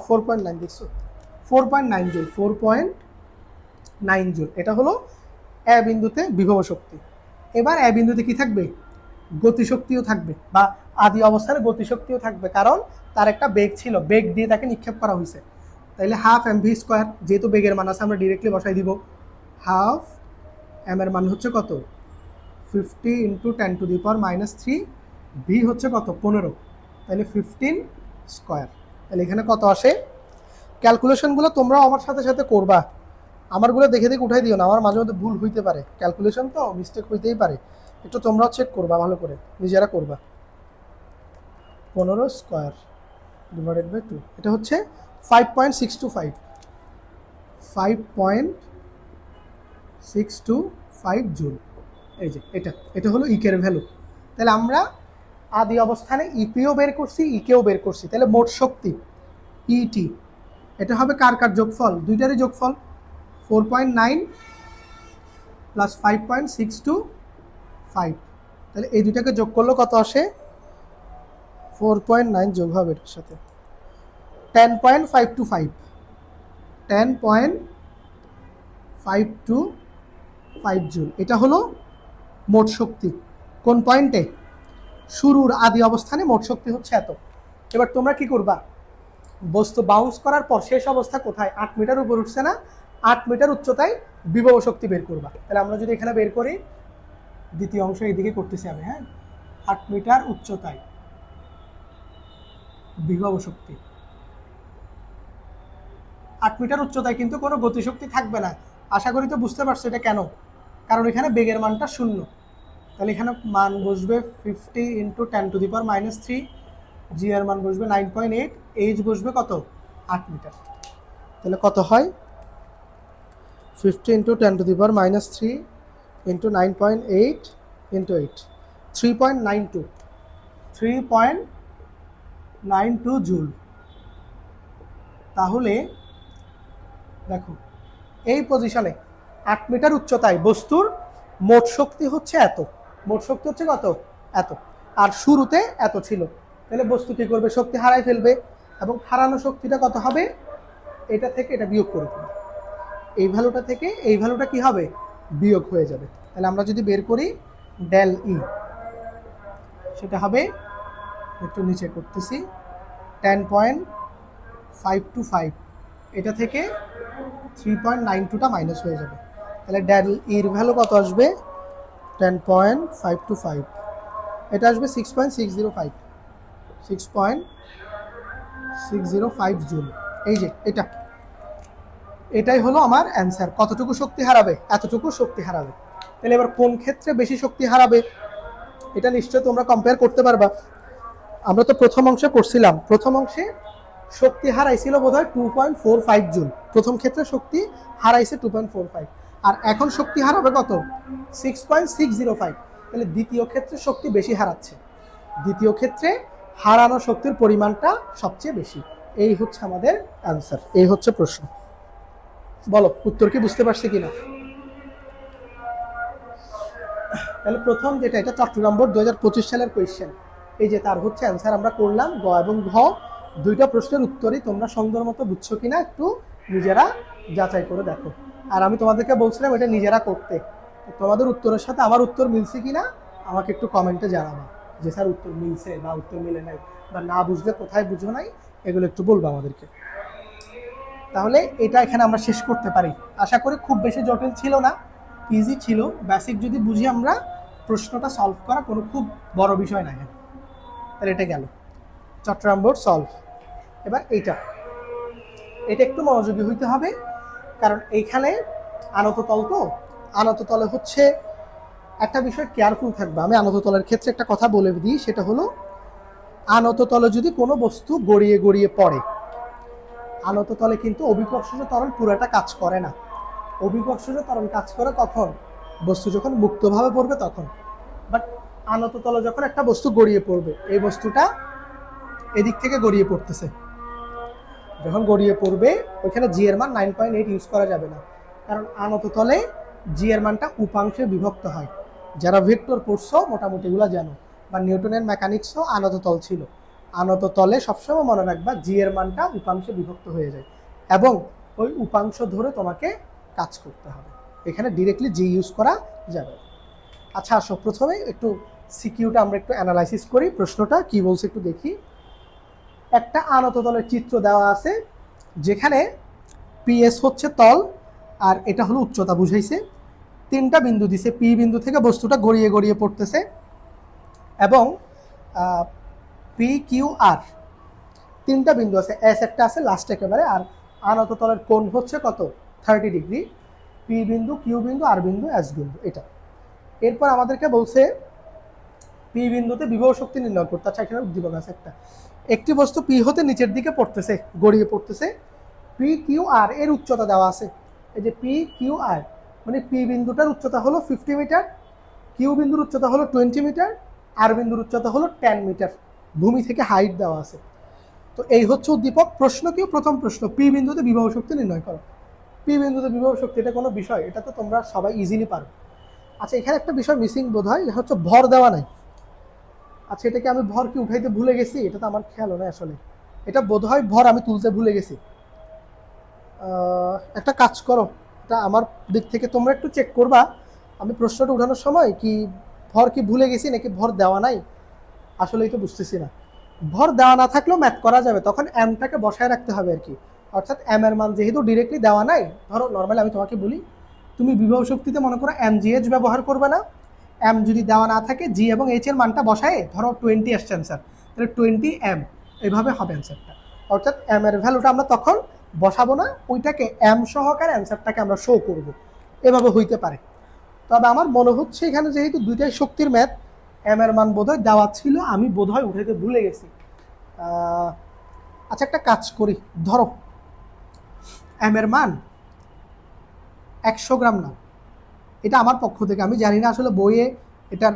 4.9 দেখছো, 4.9 জুল, 4.9 জুল। এটা হলো এ বিন্দুতে বিভব শক্তি। এবার এ বিন্দুতে কি থাকবে, গতিশক্তিও থাকবে, বা আদি অবস্থানে গতিশক্তিও থাকবে, কারণ তার একটা বেগ ছিল, বেগ দিয়ে তাকে নিক্ষেপ করা হয়েছে। তাইলে হাফ এম ভি স্কোয়ার, যেহেতু বেগের মান আছে আমরা ডিরেক্টলি বসাই দিব, হাফ এম এর মান হচ্ছে কত, 50 ইন্টু 10⁻³ ভি হচ্ছে কত 15, তাহলে 15 স্কোয়ার। তাহলে এখানে কত আসে, ক্যালকুলেশনগুলো তোমরাও আমার সাথে সাথে করবা, আমারগুলো দেখে দেখে উঠাই দিও না, আমার মাঝে মধ্যে ভুল হইতে পারে, ক্যালকুলেশন তো মিস্টেক হইতেই পারে, একটু তোমরাও চেক করবা ভালো করে, নিজেরা করবা। 15 স্কোয়ার ডিভাইডেড বাই 2, এটা হচ্ছে 5.625, 5.625 জুল। এই যে এটা, এটা হলো ইকের ভ্যালু। তাহলে আমরা আদি অবস্থানে ইপিও বের করছি, ইকেও বের করছি, তাহলে মোট শক্তি ইটি, এটা হবে কার কার যোগফল, দুইটারই যোগফল, 4.9 প্লাস 5.625, তাহলে এই দুইটাকে যোগ করলে কত আসে, 4.9 যোগ হবে এটার সাথে 10.525, 10.525 জুল। এটা হলো মোট শক্তি কোন পয়েন্টে, শুরুর আদি অবস্থানে মোট শক্তি হচ্ছে এত। এবার তোমরা কি করবা, বস্তু বাউন্স করার পর শেষ অবস্থা কোথায়, 8 মিটার উপর উঠছে না, 8 মিটার উচ্চতায় বিভব শক্তি বের করবা। তাহলে আমরা যদি এখানে বের করি, দ্বিতীয় অংশ এইদিকে করতেছি আমি, হ্যাঁ, 8 মিটার উচ্চতায় বিভব শক্তি, 8 মিটার উচ্চতায় কিন্তু কোনো গতিশক্তি থাকবে না। আশা করি তো বুঝতে পারছো এটা কেন, কারণ এখানে বেগের মানটা 0। তাহলে এখানে মান বসবে 50 × 10⁻³ জি এর মান বসবে 9.8, এইচ বসবে কত 8 মিটার। তাহলে কত হয় 50 × 10⁻³ × 9.8 × 8, 3.92 জুল। তাহলে দেখো এই পজিশনে 8 মিটার উচ্চতায় বস্তুর মোট শক্তি হচ্ছে এত, মোট শক্তি হচ্ছে কত এত, আর শুরুতে এত ছিল। তাহলে বস্তু কি করবে, শক্তি হারাই ফেলবে, এবং হারানো শক্তিটা কত হবে, এটা থেকে এটা বিয়োগ করে দেবে, এই ভ্যালুটা থেকে এই ভ্যালুটা কি হবে বিয়োগ হয়ে যাবে। তাহলে আমরা যদি বের করি ডেল ই, সেটা হবে, একটু নিচে করতেছি, 10.525, এটা থেকে 3.92টা মাইনাস হয়ে যাবে। তাহলে ডেল ইর ভ্যালু কত আসবে 10.525, এটা আসবে 6.605, 6.605 জুল। এই যে এটাই হলো আমার অ্যান্সার। কতটুকু শক্তি হারাবে, এতটুকু শক্তি হারাবে। তাহলে এবার কোন ক্ষেত্রে বেশি শক্তি হারাবে, এটা নিশ্চয়ই তোমরা কম্পেয়ার করতে পারবা। আমরা তো প্রথম অংশে পড়ছিলাম, প্রথম অংশে শক্তি হারাইছিল বোধহয় 2.45 জুল, প্রথম ক্ষেত্রে শক্তি হারাইছে 2.45, আর এখন শক্তি হারাবে কত 6.605। তাহলে দ্বিতীয় ক্ষেত্রে শক্তি বেশি হারাচ্ছে, দ্বিতীয় ক্ষেত্রে হারানো শক্তির পরিমাণটা সবচেয়ে বেশি। এই হচ্ছে আমাদের অ্যান্সার, এই হচ্ছে প্রশ্ন। বলো উত্তর কি বুঝতে পারছি কিনা। তাহলে প্রথম যেটা, এটা চট্টগ্রাম বোর্ড 2025 সালের কোয়েশ্চেন, এই যে তার হচ্ছে অ্যান্সার আমরা করলাম। গ এবং ঘ দুইটা প্রশ্নের উত্তরই তোমরা সুন্দর মতো বুঝছো কিনা একটু নিজেরা যাচাই করে দেখো। আর আমি তোমাদেরকে বলছিলাম এটা নিজেরা করতে, তোমাদের উত্তরের সাথে আমার উত্তর মিলছে কিনা আমাকে একটু কমেন্টে জানাবা, যে স্যার উত্তর মিলছে বা উত্তর মিলে নাই, বা না বুঝলে কোথায় বুঝো নাই, এগুলো একটু বলবো আমাদেরকে। তাহলে এটা এখানে আমরা শেষ করতে পারি। আশা করি খুব বেশি জটিল ছিল না, ইজি ছিল। বেসিক যদি বুঝি আমরা, প্রশ্নটা সলভ করা কোনো খুব বড় বিষয় না। তাহলে এটা গেল চট্টগ্রাম বোর্ড সলভ। এবার এটা একটু মনোযোগী হইতে হবে, কারণ এইখানে আনত তল, তো আনত তলে হচ্ছে একটা বিষয় কেয়ারফুল থাকবে। আমি আনত তলের ক্ষেত্রে একটা কথা বলে দিই, সেটা হলো আনত তলে যদি কোনো বস্তু গড়িয়ে গড়িয়ে পড়ে, আনত তলে কিন্তু অভিকর্ষজ ত্বরণ পুরোটা কাজ করে না। অভিকর্ষজ ত্বরণ কাজ করে কখন, বস্তু যখন মুক্তভাবে পড়বে তখন। বাট আনত তলে যখন একটা বস্তু গড়িয়ে পড়বে, এই বস্তুটা এদিক থেকে গড়িয়ে পড়তেছে, যখন গড়িয়ে পড়বে ওইখানে জি এর মান 9.8 ইউজ করা যাবে না, কারণ আনত তলে জি এর মানটা উপাংশে বিভক্ত হয়। যারা ভেক্টর পড়ছো মোটামুটি এগুলো জানো, বা নিউটনের মেকানিক্সও আনত তল ছিল। আনত তলে সবসময় মনে রাখবা জি এর মানটা উপাংশে বিভক্ত হয়ে যায়, এবং ওই উপাংশ ধরে তোমাকে কাজ করতে হবে, এখানে ডিরেক্টলি জি ইউজ করা যাবে। আচ্ছা আসো প্রথমে একটু সিকিউটা আমরা একটু অ্যানালাইসিস করি, প্রশ্নটা কি বলছে একটু দেখি। একটা আনত তলের চিত্র দেওয়া আছে, যেখানে পিএস হচ্ছে তল আর এটা হলো উচ্চতা বুঝাইছে। তিনটা বিন্দু দিছে, পি বিন্দু থেকে বস্তুটা গড়িয়ে গড়িয়ে পড়তেছে, এবং পি কিউ আর তিনটা বিন্দু আছে, এস একটা আছে লাস্ট একেবারে, আর আনত তলের কোণ হচ্ছে কত 30 ডিগ্রি। পি বিন্দু, কিউ বিন্দু, আর বিন্দু, এস বিন্দু, এটা। এরপর আমাদেরকে বলছে পি বিন্দুতে বিভব শক্তি নির্ণয় করতে। আচ্ছা এখানে উদ্দীপক আছে একটা, একটি বস্তু পি হতে নিচের দিকে পড়তেছে, গড়িয়ে পড়তেছে, পি কিউ আর এর উচ্চতা দেওয়া আছে। এই যে পি কিউ আর মানে পি বিন্দুটার উচ্চতা হলো 50 মিটার, কিউ বিন্দুর উচ্চতা হলো 20 মিটার, আর বিন্দুর উচ্চতা হলো 10 মিটার, ভূমি থেকে হাইট দেওয়া আছে। তো এই হচ্ছে উদ্দীপক। প্রশ্ন কি, প্রথম প্রশ্ন, পি বিন্দুতে বিভব শক্তি নির্ণয় করো। পি বিন্দুতে বিভব শক্তি, এটা কোনো বিষয়, এটা তো তোমরা সবাই ইজিলি পারো। আচ্ছা এখানে একটা বিষয় মিসিং বোধ হয়, এটা হচ্ছে ভর দেওয়া নাই। আচ্ছা এটাকে আমি ভর কি উঠাইতে ভুলে গেছি, এটা তো আমার খেয়াল নয় আসলে, এটা বোধ হয় ভর আমি তুলতে ভুলে গেছি। একটা কাজ করো, এটা আমার দিক থেকে তোমরা একটু চেক করবা, আমি প্রশ্নটা উঠানোর সময় কি ভর কি ভুলে গেছি নাকি ভর দেওয়া নাই, আসলেই তো বুঝতেছি না। ভর দেওয়া না থাকলেও ম্যাথ করা যাবে, তখন এমটাকে বসায় রাখতে হবে আর কি। অর্থাৎ এম এর মান যেহেতু ডিরেক্টলি দেওয়া নাই, ধরো নর্মালি আমি তোমাকে বলি, তুমি বিভব শক্তিতে মনে করো এম জি এইচ ব্যবহার করবে না। এম যদি দেওয়া না থাকে, জি এবং এইচ এর মানটা বসায়, ধরো 20 আসছে অ্যান্সার, তাহলে 20 এম, এইভাবে হবে অ্যান্সারটা। অর্থাৎ এম এর ভ্যালুটা আমরা তখন বসাবো না, ওইটাকে এম সহকারে অ্যান্সারটাকে আমরা শো করব, এভাবে হইতে পারে। তবে আমার মনে হচ্ছে এখানে যেহেতু দুইটাই শক্তির ম্যাথ, এম এর মান বোধহয় দেওয়া ছিল, আমি বোধহয় উঠাইতে ভুলে গেছি। আচ্ছা একটা কাজ করি, ধরো এম এর মান 100 গ্রাম না, এটা আমার পক্ষ থেকে, আমি জানি না আসলে বইয়ে এটার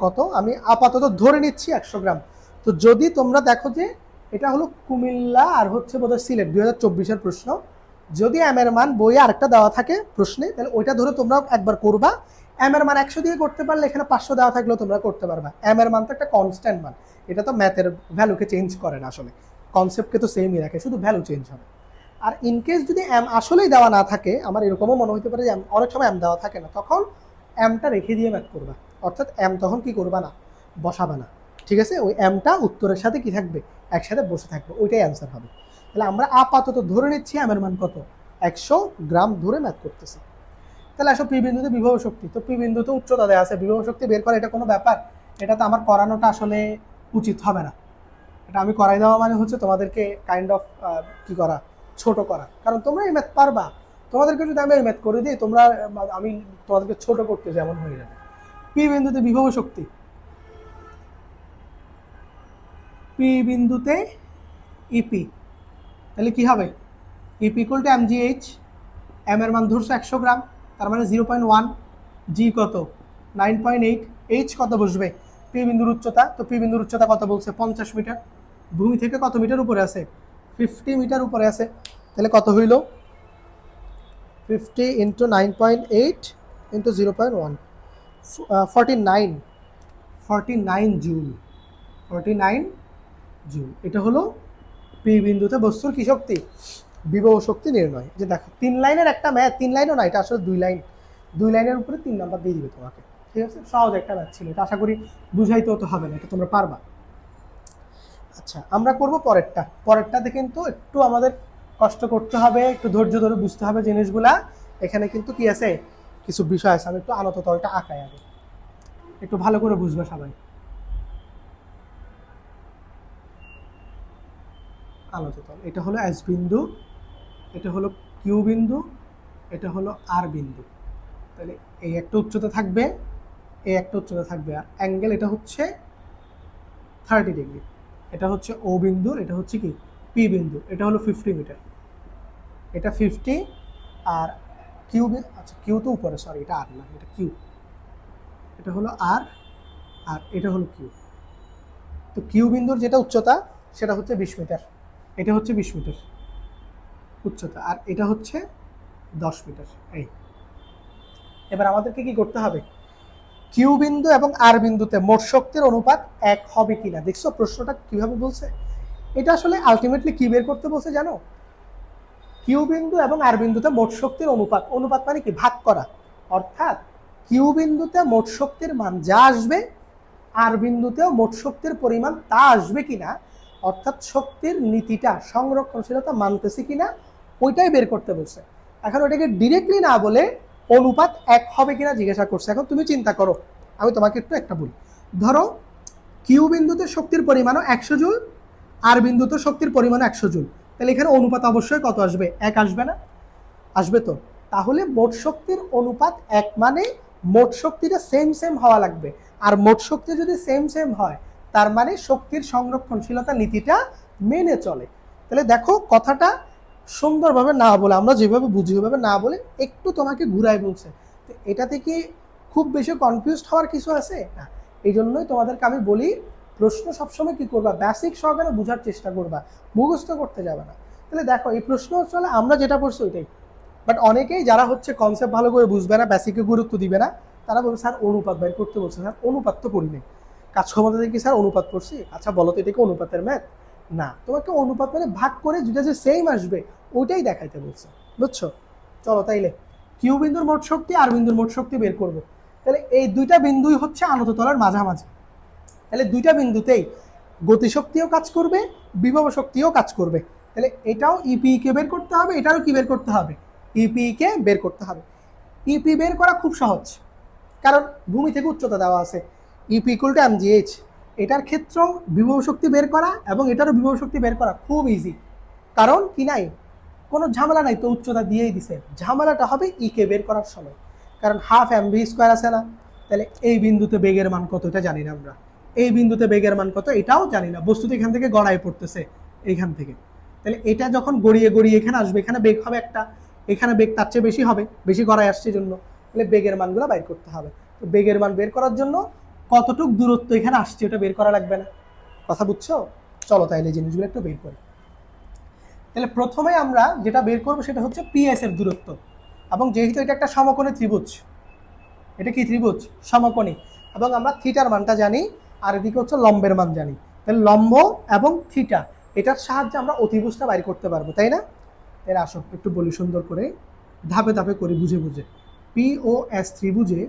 কত, আমি আপাতত ধরে নিচ্ছি 100 গ্রাম। তো যদি তোমরা দেখো যে এটা হলো কুমিল্লা আর হচ্ছে বোধহয় সিলেট 2024-এর প্রশ্ন, যদি এম এর মান বইয়ে আরেকটা দেওয়া থাকে প্রশ্নে, তাহলে ওইটা ধরে তোমরা একবার করবা। এম এর মান 100 দিয়ে করতে পারলে এখানে 500 দেওয়া থাকলেও তোমরা করতে পারবা। এম এর মান তো একটা কনস্ট্যান্ট মান, এটা তো ম্যাথের ভ্যালুকে চেঞ্জ করে না, আসলে কনসেপ্টকে তো সেমই রাখে, শুধু ভ্যালু চেঞ্জ হবে। আর ইনকেস যদি এম আসলেই দেওয়া না থাকে, আমার এরকমও মনে হতে পারে যে অনেক সময় এম দেওয়া থাকে না, তখন এমটা রেখে দিয়ে ম্যাথ করবা, অর্থাৎ এম তখন কি করবা না, বসাবা না, ঠিক আছে? ওই এমটা উত্তরের সাথে কি থাকবে, একসাথে বসে থাকবে, ওইটাই অ্যান্সার হবে। তাহলে আমরা আপাতত ধরে নিচ্ছি এমের মান কত, 100 গ্রাম ধরে ম্যাথ করতেছি। তাহলে আসো পি বিন্দুতে বিভব শক্তি, তো পি বিন্দুতে উচ্চতা দেওয়া আছে, বিভব শক্তি বের করা এটা কোনো ব্যাপার? এটা তো আমার করানোটা আসলে উচিত হবে না, এটা আমি করাই দেওয়া মানে হচ্ছে তোমাদেরকে কাইন্ড অফ কি করা, ছোট করা, কারণ তোমরা এই ম্যাথ পারবা। তোমাদেরকে যদি আমি এই ম্যাথ করে দিই, তোমরা আমি তোমাদেরকে ছোট করতে যেমন হয়ে যাবে। পি বিন্দুতে বিভব শক্তি, পি বিন্দুতে ইপি, তাহলে কি হবে, EP equal to MGH, M এর মান ধরছো 100 গ্রাম, তার মানে 0.1, জি কত 9.8, এইচ কত বসবে, পি বিন্দুর উচ্চতা, তো পি বিন্দুর উচ্চতা কত বলছে 50 মিটার, ভূমি থেকে কত মিটার উপরে আছে, 50 মিটার উপরে আছে, তাহলে কত হইল 50 ইন্টু 9.8 ইন্টু 0.1, 49 জুল, 49 জুল। এটা হলো পি বিন্দুতে বস্তুর কি শক্তি, বিভব শক্তি নির্ণয়। যে দেখো 3 লাইনের একটা ম্যাথ, 3 লাইনও না, এটা আসলে 2 লাইন, 2 লাইনের উপরে 3 নাম্বার দিয়ে দিবে তোমাকে, ঠিক আছে? সহজ একটা ম্যাথ ছিল এটা, আশা করি বুঝাইতেও তো হবে না, এটা তোমরা পারবা। আচ্ছা আমরা করব পরেরটা, পরেরটাতে কিন্তু একটু আমাদের কষ্ট করতে হবে, একটু ধৈর্য ধরে বুঝতে হবে জিনিসগুলা। এখানে কিন্তু কি আছে, কিছু বিষয় আছে, আমি একটু আনত তলটা আঁকাই আগে, একটু ভালো করে বুঝবে সবাই। আনত তল, এটা হলো এস বিন্দু, এটা হলো কিউ বিন্দু, এটা হলো আর বিন্দু। তাহলে এই একটা উচ্চতা থাকবে, এই একটা উচ্চতা থাকবে, আর অ্যাঙ্গেল এটা হচ্ছে 30 ডিগ্রি। এটা হচ্ছে ও বিন্দু, এটা হচ্ছে কি পি বিন্দু, এটা হলো 50 মিটার, এটা 50, আর কিউ, আচ্ছা কিউ তো উপরে, সরি এটা আর না, এটা কিউ, এটা হলো আর, আর এটা হলো কিউ। তো কিউ বিন্দুর যেটা উচ্চতা সেটা হচ্ছে 20 মিটার, এটা হচ্ছে 20 মিটার উচ্চতা, আর এটা হচ্ছে 10 মিটার। এই এবার আমাদেরকে কি করতে হবে, কিউ বিন্দু এবং আর বিন্দুতে মোট শক্তির অনুপাত এক হবে কিনা। দেখছো প্রশ্নটা কিভাবে বলছে, এটা আসলে আলটিমেটলি কি বের করতে বলছে জানো, কিউ বিন্দু এবং আর বিন্দুতে মোট শক্তির অনুপাত, অনুপাত মানে কি ভাগ করা, অর্থাৎ কিউ বিন্দুতে মোট শক্তির মান যা আসবে, আর বিন্দুতেও মোট শক্তির পরিমাণ তা আসবে কিনা, অর্থাৎ শক্তির নীতিটা সংরক্ষণশীলতা মানতেছে কিনা, ওইটাই বের করতে বলছে। এখন ওইটাকে ডিরেক্টলি না বলে অনুপাত এক হবে কিনা জিজ্ঞাসা করছে। এখন তুমি চিন্তা করো, আমি তোমাকে একটু একটা বলি, ধরো কিউ বিন্দুতে শক্তির পরিমাণও 100 জুল, আর বিন্দুতে শক্তির পরিমাণও 100 জুল, তাহলে এখানে অনুপাত অবশ্যই কত আসবে, এক আসবে না, আসবে তো। তাহলে মোট শক্তির অনুপাত এক মানে মোট শক্তিটা সেম সেম হওয়া লাগবে, আর মোট শক্তি যদি সেম সেম হয় তার মানে শক্তির সংরক্ষণশীলতা নীতিটা মেনে চলে। তাহলে দেখো কথাটা সুন্দরভাবে না বলে, আমরা যেভাবে বুঝি ওইভাবে না বলে একটু তোমাকে ঘুরাই বলছে, তো এটা থেকে খুব বেশি কনফিউজড হওয়ার কিছু আছে না। এই জন্যই তোমাদেরকে আমি বলি প্রশ্ন সবসময় কি করবা, বেসিক সহকারে বোঝার চেষ্টা করবা, মুখস্থ করতে যাবে না। তাহলে দেখো এই প্রশ্ন চলে আমরা যেটা পড়ছি ওইটাই, বাট অনেকেই যারা হচ্ছে কনসেপ্ট ভালো করে বুঝবে না, বেসিকে গুরুত্ব দিবে না, তারা বলবে স্যার অনুপাত বের করতে বলছে, স্যার অনুপাত তো পড়ি নাই, কাজ ক্ষমতা থেকে স্যার অনুপাত পড়ছি, আচ্ছা বলো তো এটা কি অনুপাতের ম্যাথ? না, তোমাকে অনুপাত মানে ভাগ করে যেটা যে সেম আসবে ওইটাই দেখাইতে বলছে, বুঝছো? চলো তাইলে কিউ বিন্দুর মোট শক্তি আর বিন্দুর মোট শক্তি বের করবো। তাহলে এই দুইটা বিন্দুই হচ্ছে আনত তলের মাঝামাঝি, তাহলে দুইটা বিন্দুতেই গতিশক্তিও কাজ করবে, বিভব শক্তিও কাজ করবে। তাহলে এটাও ইপি কে বের করতে হবে, এটারও কি বের করতে হবে, ইপি কে বের করতে হবে। ইপি বের করা খুব সহজ, কারণ ভূমি থেকে উচ্চতা দেওয়া আছে, ইপি ইকুয়াল টু এমজিএইচ। এটার ক্ষেত্রেও বিভব শক্তি বের করা এবং এটারও বিভব শক্তি বের করা খুব ইজি, কারণ কি নাই, কোনো ঝামেলা নাই তো, উচ্চতা দিয়েই দিছে। ঝামেলাটা হবে কে বের করার সময়, কারণ হাফ mv² আছে না, তাহলে এই বিন্দুতে বেগের মান কত এটা জানি না আমরা, এই বিন্দুতে বেগের মান কত এটাও জানি না, বস্তুতে এখান থেকে গড়ায় পড়তেছে এইখান থেকে। তাহলে এটা যখন গড়িয়ে গড়িয়ে এখানে আসবে, এখানে বেগ হবে একটা, এখানে বেগ তার চেয়ে বেশি হবে, বেশি গড়ায় আসছে জন্য, তাহলে বেগের মানগুলো বের করতে হবে। তো বেগের মান বের করার জন্য কতটুক দূরত্ব এখানে আসছে ওটা বের করা লাগবে না, কথা বুঝছো? চলো তাইলে জিনিসগুলো একটু বের করি। তাহলে প্রথমে আমরা যেটা বের করবো সেটা হচ্ছে পিএস এর দূরত্ব, এবং যেহেতু এটা একটা সমকোণী ত্রিভুজ, এটা কি ত্রিভুজ? সমকোণী, এবং আমরা থিটার মানটা জানি, আর এদিকে হচ্ছে লম্বের মান জানি। তাহলে লম্ব এবং থিটা এটার সাহায্যে আমরা অতিভুজটা বাইর করতে পারবো, তাই না? এর আসো একটু বলি সুন্দর করে, ধাপে ধাপে করি বুঝে বুঝে। পিওএস ত্রিভুজে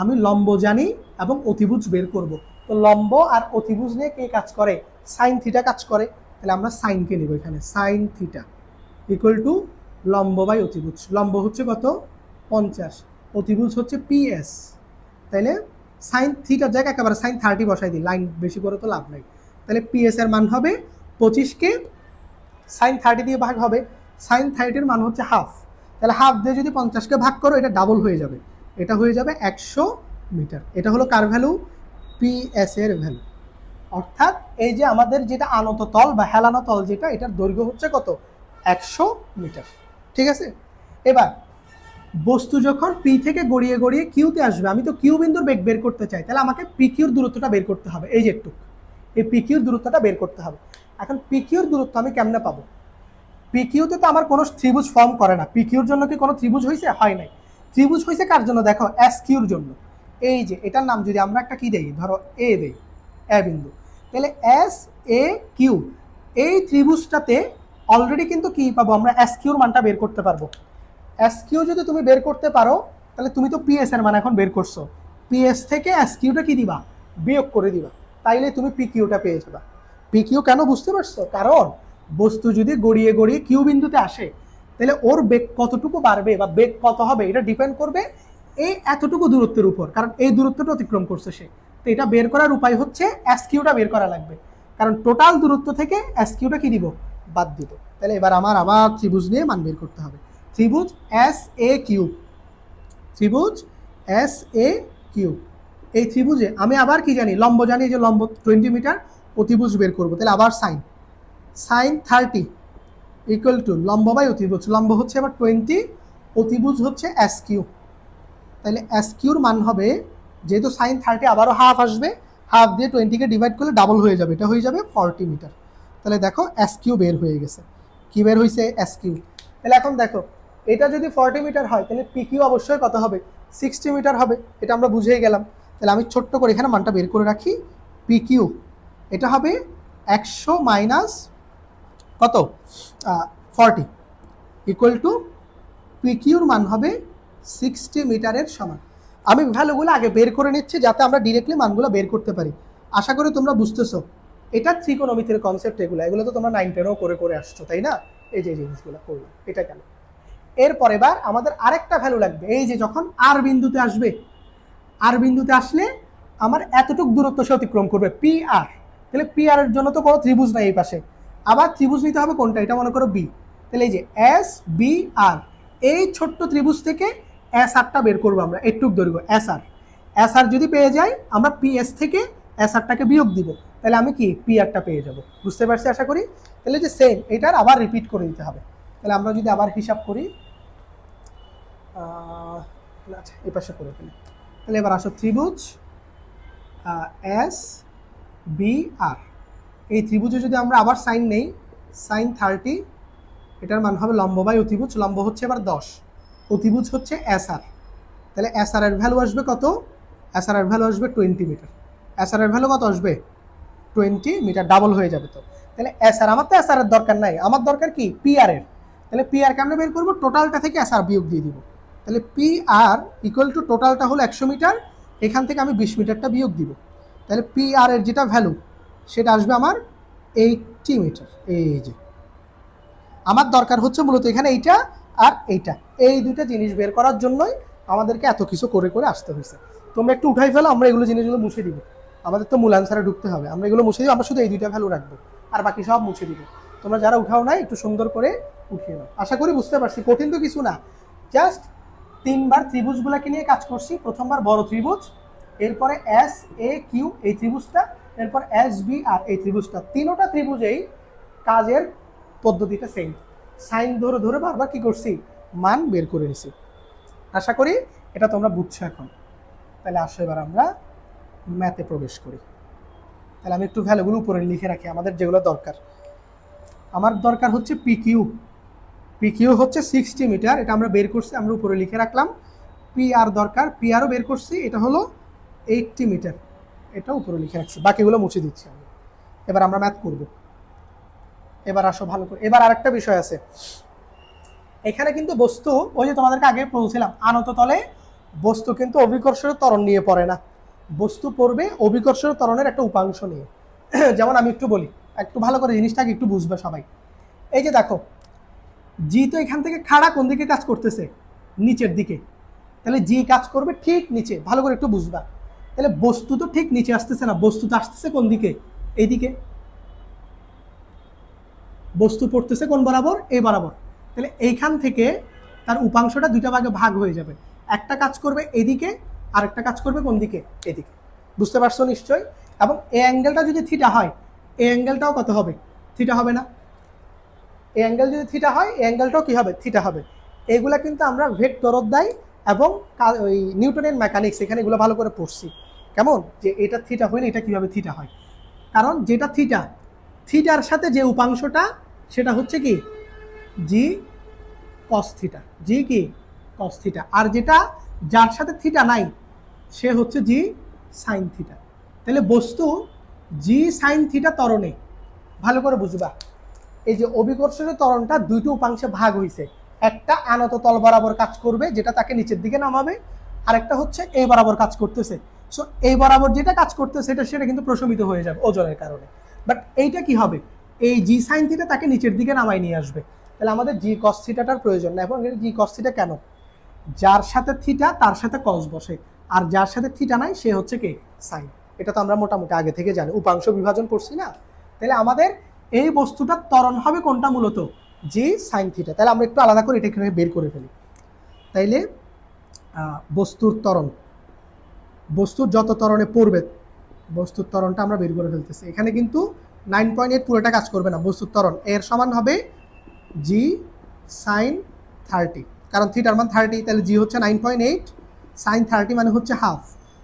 আমি লম্ব জানি এবং অতিভুজ বের করব। তো লম্ব আর অতিভুজ নিয়ে কে কাজ করে? সাইন থিটা কাজ করে। তাহলে আমরা সাইনকে নেব এখানে, সাইন থিটা ইকুয়াল টু লম্ব বাই অতিভুজ। লম্ব হচ্ছে কত? 50, অতিভুজ হচ্ছে পিএস। তাইলে সাইন থিটার জায়গায় একেবারে সাইন 30 বসাই দিই, লাইন বেশি করে তো লাভ নাই। তাহলে পিএস এর মান হবে 25কে সাইন 30 দিয়ে ভাগ হবে, সাইন 30-এর মান হচ্ছে হাফ। তাহলে হাফ দিয়ে যদি 50কে ভাগ করো এটা ডাবল হয়ে যাবে, এটা হয়ে যাবে 100 মিটার। এটা হলো কার ভ্যালু? পিএস এর ভ্যালু। অর্থাৎ এই যে আমাদের যেটা আনত তল বা হেলানো তল যেটা, এটার দৈর্ঘ্য হচ্ছে কত? 100 মিটার। ঠিক আছে, এবার বস্তু যখন পি থেকে গড়িয়ে গড়িয়ে কিউতে আসবে, আমি তো কিউ বিন্দুর বেগ বের করতে চাই, তাহলে আমাকে পি কিউর দূরত্বটা বের করতে হবে, এই যে একটু এই পি কিউর দূরত্বটা বের করতে হবে। এখন পি কিউর দূরত্ব আমি কেমনে পাবো? পি কিউতে তো আমার কোনো ত্রিভুজ ফর্ম করে না, পি কিউর জন্য কি কোনো ত্রিভুজ হয়েছে? হয় নাই। ত্রিভুজ হয়েছে কার জন্য? দেখো, এস কিউর জন্য। এই যে এটার নাম যদি আমরা একটা কি দেই, ধরো এ দেই, এ বিন্দু, তাহলে এস এ কিউ, এই ত্রিভুজটাতে অলরেডি কিন্তু কি পাবো আমরা? এস কিউর মানটা বের করতে পারবো। এস কিউ যদি তুমি বের করতে পারো, তাহলে তুমি তো পিএস এর মান এখন বের করছো, পিএস থেকে এস কিউটা কি দিবা? বিয়োগ করে দিবা, তাইলে তুমি পি কিউটা পেয়ে যাবা। পি কিউ কেন বুঝতে পারছো? কারণ বস্তু যদি গড়িয়ে গড়িয়ে কিউ বিন্দুতে আসে, তাহলে ওর বেগ কতটুকু বাড়বে বা বেগ কত হবে এটা ডিপেন্ড করবে এই এতটুকু দূরত্বের উপর, কারণ এই দূরত্বটা অতিক্রম করছে সে। তো এটা বের করার উপায় হচ্ছে এস কিউটা বের করা লাগবে, কারণ টোটাল দূরত্ব থেকে এস কিউটা কি দিব? বাদ দিব। তাহলে এবার আমার আবার ত্রিভুজ নিয়ে মান বের করতে হবে। ত্রিভুজ এস এ কিউ, ত্রিভুজ এস এ কিউ, এই ত্রিভুজে আমি আবার কি জানি? লম্ব জানি, যে লম্ব 20 মিটার, অতিভুজ বের করবো। তাহলে আবার সাইন, সাইন 30 ইকুয়াল টু লম্ব বাই অতিভুজ। লম্ব হচ্ছে আবার 20, অতিভুজ হচ্ছে এস কিউ। তাহলে এস কিউর মান হবে, যেহেতু সাইন 30 আবারও হাফ আসবে, হাফ দিয়ে 20কে ডিভাইড করলে ডাবল হয়ে যাবে, এটা হয়ে যাবে 40 মিটার। তাহলে দেখো এস কিউ বের হয়ে গেছে। কি বের হয়েছে? S Q. তাহলে এখন দেখো, এটা যদি 40 মিটার হয়, তাহলে পি কিউ অবশ্যই কত হবে? 60 মিটার হবে, এটা আমরা বুঝেই গেলাম। তাহলে আমি ছোট্ট করে এখানে মানটা বের করে রাখি, পি কিউ এটা হবে 100 মাইনাস কত? 40 ইকুয়াল টু পি কিউর মান হবে 60 মিটারের সমান। আমি ভ্যালুগুলো আগে বের করে নিচ্ছি যাতে আমরা ডিরেক্টলি মানগুলো বের করতে পারি। আশা করি তোমরা বুঝতেছো, এটা ত্রিকোণমিতির কনসেপ্ট। এগুলো তো তোমরা 9, 10-ও করে করে আসছো, তাই না? এই যে জিনিসগুলো করলাম, এটা গেল। এরপর এবার আমাদের আরেকটা ভ্যালু লাগবে, এই যে যখন আর বিন্দুতে আসবে, আর বিন্দুতে আসলে আমার এতটুকু দূরত্ব সে অতিক্রম করবে, পি আর। তাহলে পি আর এর জন্য তো কোনো ত্রিভুজ নাই এই পাশে, আবার ত্রিভুজ নিতে হবে কোনটা? এটা মনে করো বি। তাহলে এই যে এস বি আর, এই ছোট্ট ত্রিভুজ থেকে এস আরটা বের করবো আমরা, একটুক দৈর্ঘ্য এস আর। এস আর যদি পেয়ে যাই, আমরা পি এস থেকে এস আরটাকে বিয়োগ দিব, তাহলে আমি কি পি আরটা পেয়ে যাব। বুঝতে পারছি আশা করি? তাহলে যে সেম এটার আবার রিপিট করে দিতে হবে। তাহলে আমরা যদি আবার হিসাব করি, আচ্ছা এই পাশে করে ফেলি। তাহলে এবার আসো, ত্রিভুজ এস বি আর, এই ত্রিভুজে যদি আমরা আবার সাইন নেই, সাইন 30, এটার মান হবে লম্ব বাই অতিভুজ। লম্ব হচ্ছে এবার 10, অতিভুজ হচ্ছে এস আর। তাহলে এস আর এর ভ্যালু আসবে কত? এস আর এর ভ্যালু আসবে 20 মিটার। এস আর এর ভ্যালু কত আসবে? 20 মিটার, ডাবল হয়ে যাবে তো। তাহলে এস আর, আমার তো এস আর এর দরকার নাই, আমার দরকার কি? পি আর এর। তাহলে পি আর কেমনে বের করবো? টোটালটা থেকে এস আর বিয়োগ দিয়ে দিব। তাহলে পি আর ইকুয়াল টু টোটালটা হলো 100 মিটার, এখান থেকে আমি 20 মিটারটা বিয়োগ দিব। তাহলে পি আর এর যেটা ভ্যালু সেটা আসবে আমার 80 মিটার। এই যে আমার দরকার হচ্ছে মূলত এখানে এইটা আর এইটা, এই দুইটা জিনিস বের করার জন্যই আমাদেরকে এত কিছু করে করে আসতে হয়েছে। তোমরা একটু উঠাই ফেলো, আমরা এগুলো জিনিসগুলো মুছে দিব। আমাদের তো মূল অ্যান্সারে ঢুকতে হবে, আমরা এগুলো মুছে দিব, আমরা শুধু এই দুইটা ভ্যালু রাখবো আর বাকি সব মুছে দিব। তোমরা যারা উঠাও নাই একটু সুন্দর করে উঠিয়ে নাও। আশা করি বুঝতে পারছি, কঠিন তো কিছু না, জাস্ট 3বার ত্রিভুজগুলোকে নিয়ে কাজ করছি। প্রথমবার বড় ত্রিভুজ, এরপরে এস এ কিউ এই ত্রিভুজটা, এরপর এস বি আর এই ত্রিভুজটা, তিনোটা ত্রিভুজেই কাজের পদ্ধতিটা সেম। সাইন ধরে ধরে বারবার কি করছি, মান বের করে নিছি। আশা করি এটা তোমরা বুঝছো এখন। তাহলে আসো এবার আমরা ম্যাথে প্রবেশ করি। তাহলে আমি একটু ভ্যালুগুলো উপরে লিখে রাখি আমাদের যেগুলো দরকার। আমার দরকার হচ্ছে পিকিউ। পিকিউ হচ্ছে 60 মিটার, এটা আমরা বের করছি, আমরা উপরে লিখে রাখলাম। পি আর দরকার, পি আরও বের করছি, এটা হলো 80 মিটার, এটা উপরে লিখে রাখছি, বাকিগুলো মুছে দিচ্ছি আমি। এবার আমরা ম্যাথ করব। এবার আসো ভালো করে। এবার আরেকটা বিষয় আছে, এখানে কিন্তু বস্তু, ওই যে তোমাদেরকে আগে বলছিলাম, আনত তলে বস্তু কিন্তু অভিকর্ষের ত্বরণ নিয়ে পড়ে না, বস্তু পড়বে অভিকর্ষের ত্বরণের একটা উপাংশ নিয়ে। যেমন আমি একটু বলি, একটু ভালো করে জিনিসটাকে একটু বুঝবে সবাই। এই যে দেখো, জি তো এখান থেকে খাড়া কোন দিকে কাজ করতেছে, নিচের দিকে, তাহলে জি কাজ করবে ঠিক নিচে, ভালো করে একটু বুঝবা। তাহলে বস্তু তো ঠিক নিচে আসতেছে না, বস্তু তো আসতেছে কোন দিকে, এইদিকে। বস্তু পড়তেছে কোন বরাবর, এই বরাবর। তাহলে এইখান থেকে তার উপাংশটা দুইটা ভাগে ভাগ হয়ে যাবে, একটা কাজ করবে এদিকে, আর একটা কাজ করবে কোন দিকে, এদিকে। বুঝতে পারছো নিশ্চয়ই? এবং এই অ্যাঙ্গেলটা যদি থিটা হয়, এই অ্যাঙ্গেলটাও কত হবে, থিটা হবে না? এই অ্যাঙ্গেল যদি থিটা হয়, এই অ্যাঙ্গেলটাও কি হবে, থিটা হবে। এইগুলা কিন্তু আমরা ভেক্টর অধ্যায় এবং ওই নিউটনের মেকানিক্স এখানে এগুলো ভালো করে পড়ছি। কেমন, যে এটা থিটা হইলে এটা কিভাবে থিটা হয়। কারণ যেটা থিটা, থিটার সাথে যে উপাংশটা সেটা হচ্ছে কি জি কস থিটা, জি কি কস থিটা। আর যেটা যার সাথে থিটা নাই সে হচ্ছে জি সাইন থিটা। তাহলে বস্তু জি সাইন থিটা ত্বরণে, ভালো করে বুঝবা, এই যে অভিকর্ষের ত্বরণটা দুইটা উপাংশে ভাগ হইছে, একটা আনত তল বরাবর কাজ করবে যেটা তাকে নিচের দিকে নামাবে, আরেকটা হচ্ছে এই বরাবর কাজ করতেছে। সো এই বরাবর যেটা কাজ করতেছে সেটা কিন্তু প্রশমিত হয়ে যাবে ওজনের কারণে। বাট এইটা কি হবে, এই জি সাইন থিটা তাকে নিচের দিকে নামাই নিয়ে আসবে। তাহলে আমাদের জি কস থিটাটার প্রয়োজন না। এবং জি কস থিটা কেন, যার সাথে থিটা তার সাথে কস বসে, আর যার সাথে থিটা নাই সে হচ্ছে কে সাইন। এটা তো আমরা মোটামুটি আগে থেকে জানি, উপাংশ বিভাজন করছি না। তাহলে আমাদের এই বস্তুটার ত্বরণ হবে কোনটা, মূলত জি সাইন থিটা। তাহলে আমরা একটু আলাদা করে এটা এখানে বের করে ফেলি। তাইলে বস্তুর ত্বরণ, বস্তুর যত ত্বরণে পড়বে বস্তুর ত্বরণটা আমরা বের করে ফেলতেছি। এখানে কিন্তু 9.8 পুরোটা কাজ করবে না, বস্তুর ত্বরণ এর সমান হবে জি সাইন 30, কারণ থিটার মান 30, তাহলে জি হচ্ছে 9.8, সাইন 30 মানে হচ্ছে হাফ,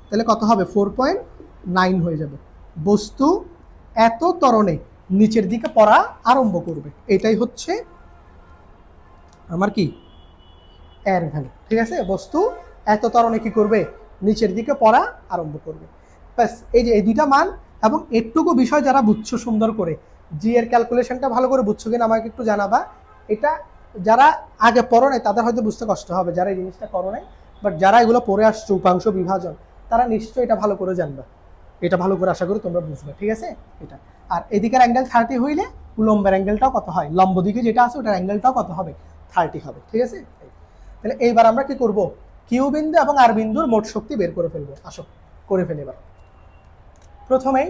তাহলে কত হবে 4.9 হয়ে যাবে। বস্তু এত ত্বরণে নিচের দিকে পড়া আরম্ভ করবে, এটাই হচ্ছে আমার কি এর ভ্যালু। ঠিক আছে, বস্তু এত ত্বরণে কি করবে, নিচের দিকে পড়া আরম্ভ করবে। ব্যাস, এই যে এই দুইটা মান। এবং এটুকু বিষয় যারা বুঝছো সুন্দর করে, জি এর ক্যালকুলেশনটা ভালো করে বুঝছো কিনা আমাকে একটু জানাবা। এটা যারা আগে পড়ো নাই তাদের হয়তো বুঝতে কষ্ট হবে, যারা এই জিনিসটা করো নাই, বাট যারা এগুলো পড়ে আসছো উপাংশ বিভাজন, তারা নিশ্চয়ই এটা ভালো করে জানবে। এটা ভালো করে আশা করি তোমরা বুঝবে। ঠিক আছে, এটা। আর এদিকের অ্যাঙ্গেল 30 হইলে উলম্বের অ্যাঙ্গেলটাও কত হয়, লম্ব দিকে যেটা আছে ওটার অ্যাঙ্গেলটাও কত হবে, 30 হবে। ঠিক আছে, তাহলে এইবার আমরা কি করব, কিউ বিন্দু এবং আর বিন্দুর মোট শক্তি বের করে ফেলবো। আসো করে ফেলি। এবার প্রথমেই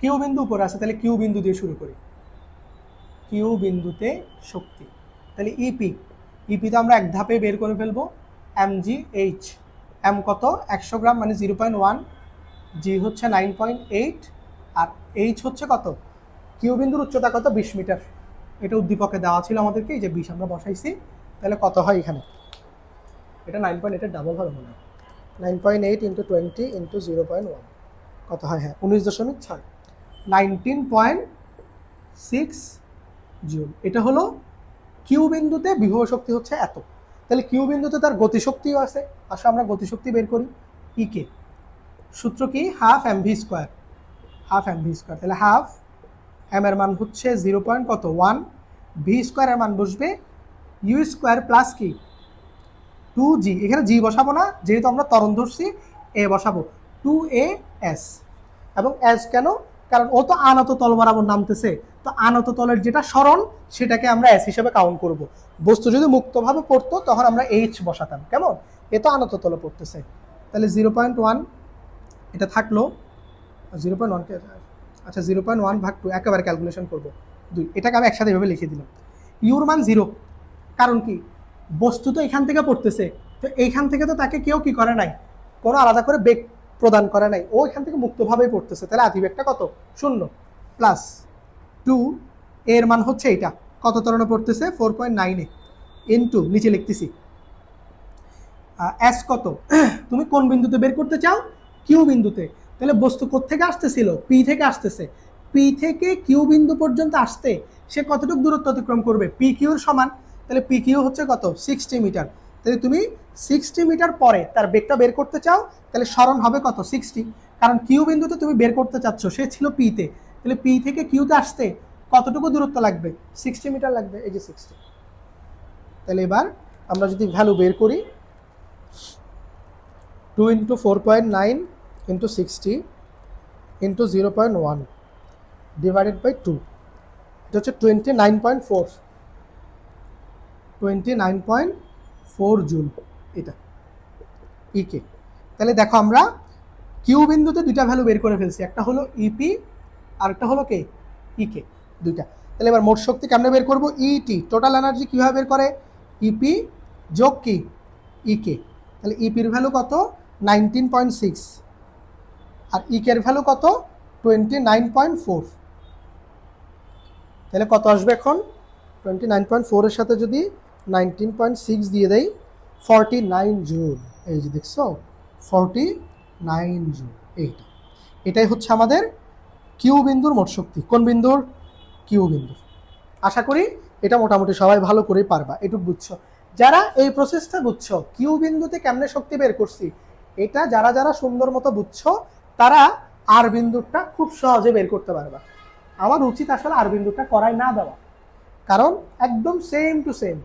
কিউ বিন্দু উপরে আছে, তাহলে কিউ বিন্দু দিয়ে শুরু করি। কিউ বিন্দুতে শক্তি, তাহলে ইপি, ইপি তো আমরা এক ধাপে বের করে ফেলবো। এম জি এইচ, এম কত 100 গ্রাম মানে 0.1, জি হচ্ছে 9.8, আর এইচ হচ্ছে কত, কিউ বিন্দুর উচ্চতা কত 20 মিটার। এটা উদ্দীপকে দেওয়া ছিল আমাদেরকে, এই যে 20 আমরা বসাইছি। তাহলে কত হয় এখানে, এটা 9.8-এর ডাবল হবে মনে হয়, 9.8 ইন্টু 20 ইন্টু 0.1 কত হয়, হ্যাঁ 19.6, 19.6 জুল। এটা হলো কিউ বিন্দুতে বিভব শক্তি হচ্ছে এত। তাহলে কিউ বিন্দুতে তার গতিশক্তিও আছে। আসলে আমরা গতিশক্তি বের করি, ইকে সূত্র কি, half M V square, half M V square. তাহলে হাফ এম এর মান হচ্ছে 0.1, ভি স্কোয়ারের মান বসবে ইউ স্কোয়ার প্লাস কি 2g, এখানে জি বসাবো না যেহেতু আমরা ত্বরণ ধরছি, এ বসাবো 2as। এবং এস কেন, কারণ ও তো আনত তল বরাবর নামতেছে, তো আনত তলের যেটা সরণ সেটাকে আমরা এস হিসেবে কাউন্ট করব। বস্তু যদি মুক্তভাবে পড়তো তখন আমরা এইচ বসাতাম, কেমন, এ তো আনত তলে পড়তেছে। তাহলে 0.1 এটা থাকলো, 0.1 কে, আচ্ছা 0.1 ভাগ 2 একেবারে ক্যালকুলেশন করবো, 2, এটাকে আমি একসাথে এভাবে লিখে দিলাম। ইউর মান 0, কারণ কি বস্তু তো এখান থেকে পড়তেছে, তো এইখান থেকে তো তাকে কেউ কি করে নাই, কোনো আলাদা করে বেগ প্রদান করে নাই, ও এখান থেকে মুক্তভাবেই পড়তেছে, তাহলে আধিবেগটা কত 0 প্লাস 2 এর মান হচ্ছে এটা কত ত্বরণে পড়তেছে 4.9 ইনটু নিচে লিখতেছি এস কত তুমি কোন বিন্দুতে বের করতে চাও, কিউ বিন্দুতে, তাহলে বস্তু কোত্থেকে আসতেছিল, পি থেকে আসতেছে, পি থেকে কিউ বিন্দু পর্যন্ত আসতে সে কতটুকু দূরত্ব অতিক্রম করবে, পি কিউর সমান, তাহলে পি কিউ হচ্ছে কত 60 মিটার, তাহলে তুমি 60 মিটার পরে তার বেগটা বের করতে চাও, তাহলে সরণ হবে কত 60, কারণ কিউ বিন্দুতে তুমি বের করতে চাচ্ছ, সে ছিল পিতে, তাহলে পি থেকে কিউতে আসতে কতটুকু দূরত্ব লাগবে 60 মিটার লাগবে, এই যে 60। তাহলে এবার আমরা যদি ভ্যালু বের করি 2 into 4.9 into 60 into 0.1 divided by 2, এটা হচ্ছে 29.4 জুল, এটা ইকে। তাহলে দেখো আমরা কিউ বিন্দুতে দুইটা ভ্যালু বের করে ফেলছি, একটা হলো ইপি আর একটা হলো কে ইকে, দুইটা। তাহলে এবার মোট শক্তি কেমনে বের করবো, ইটি টোটাল এনার্জি কীভাবে বের করে, ইপি যোগ কি ইকে, তাহলে ইপির ভ্যালু কত 19.6 আর ইকের ভ্যালু কত 29.4, তাহলে কত আসবে এখন 29.4 এর সাথে যদি 19.6 দিয়ে দেই 49 জুল, এই যে দেখছো 49 জুল, এটাই হচ্ছে আমাদের কিউ বিন্দুর মোট শক্তি। কোন বিন্দুর, কিউ বিন্দুর। আশা করি এটা মোটামুটি সবাই ভালো করেই পারবা, এটুকু বুঝছো। যারা এই প্রসেসটা বুঝছো কিউ বিন্দুতে কেমনে শক্তি বের করছি, এটা যারা যারা সুন্দর মতো বুঝছো তারা আর বিন্দুটা খুব সহজে বের করতে পারবা। আমার উচিত আসলে আর বিন্দুটা করাই না দেওয়া, কারণ একদম সেম টু সেম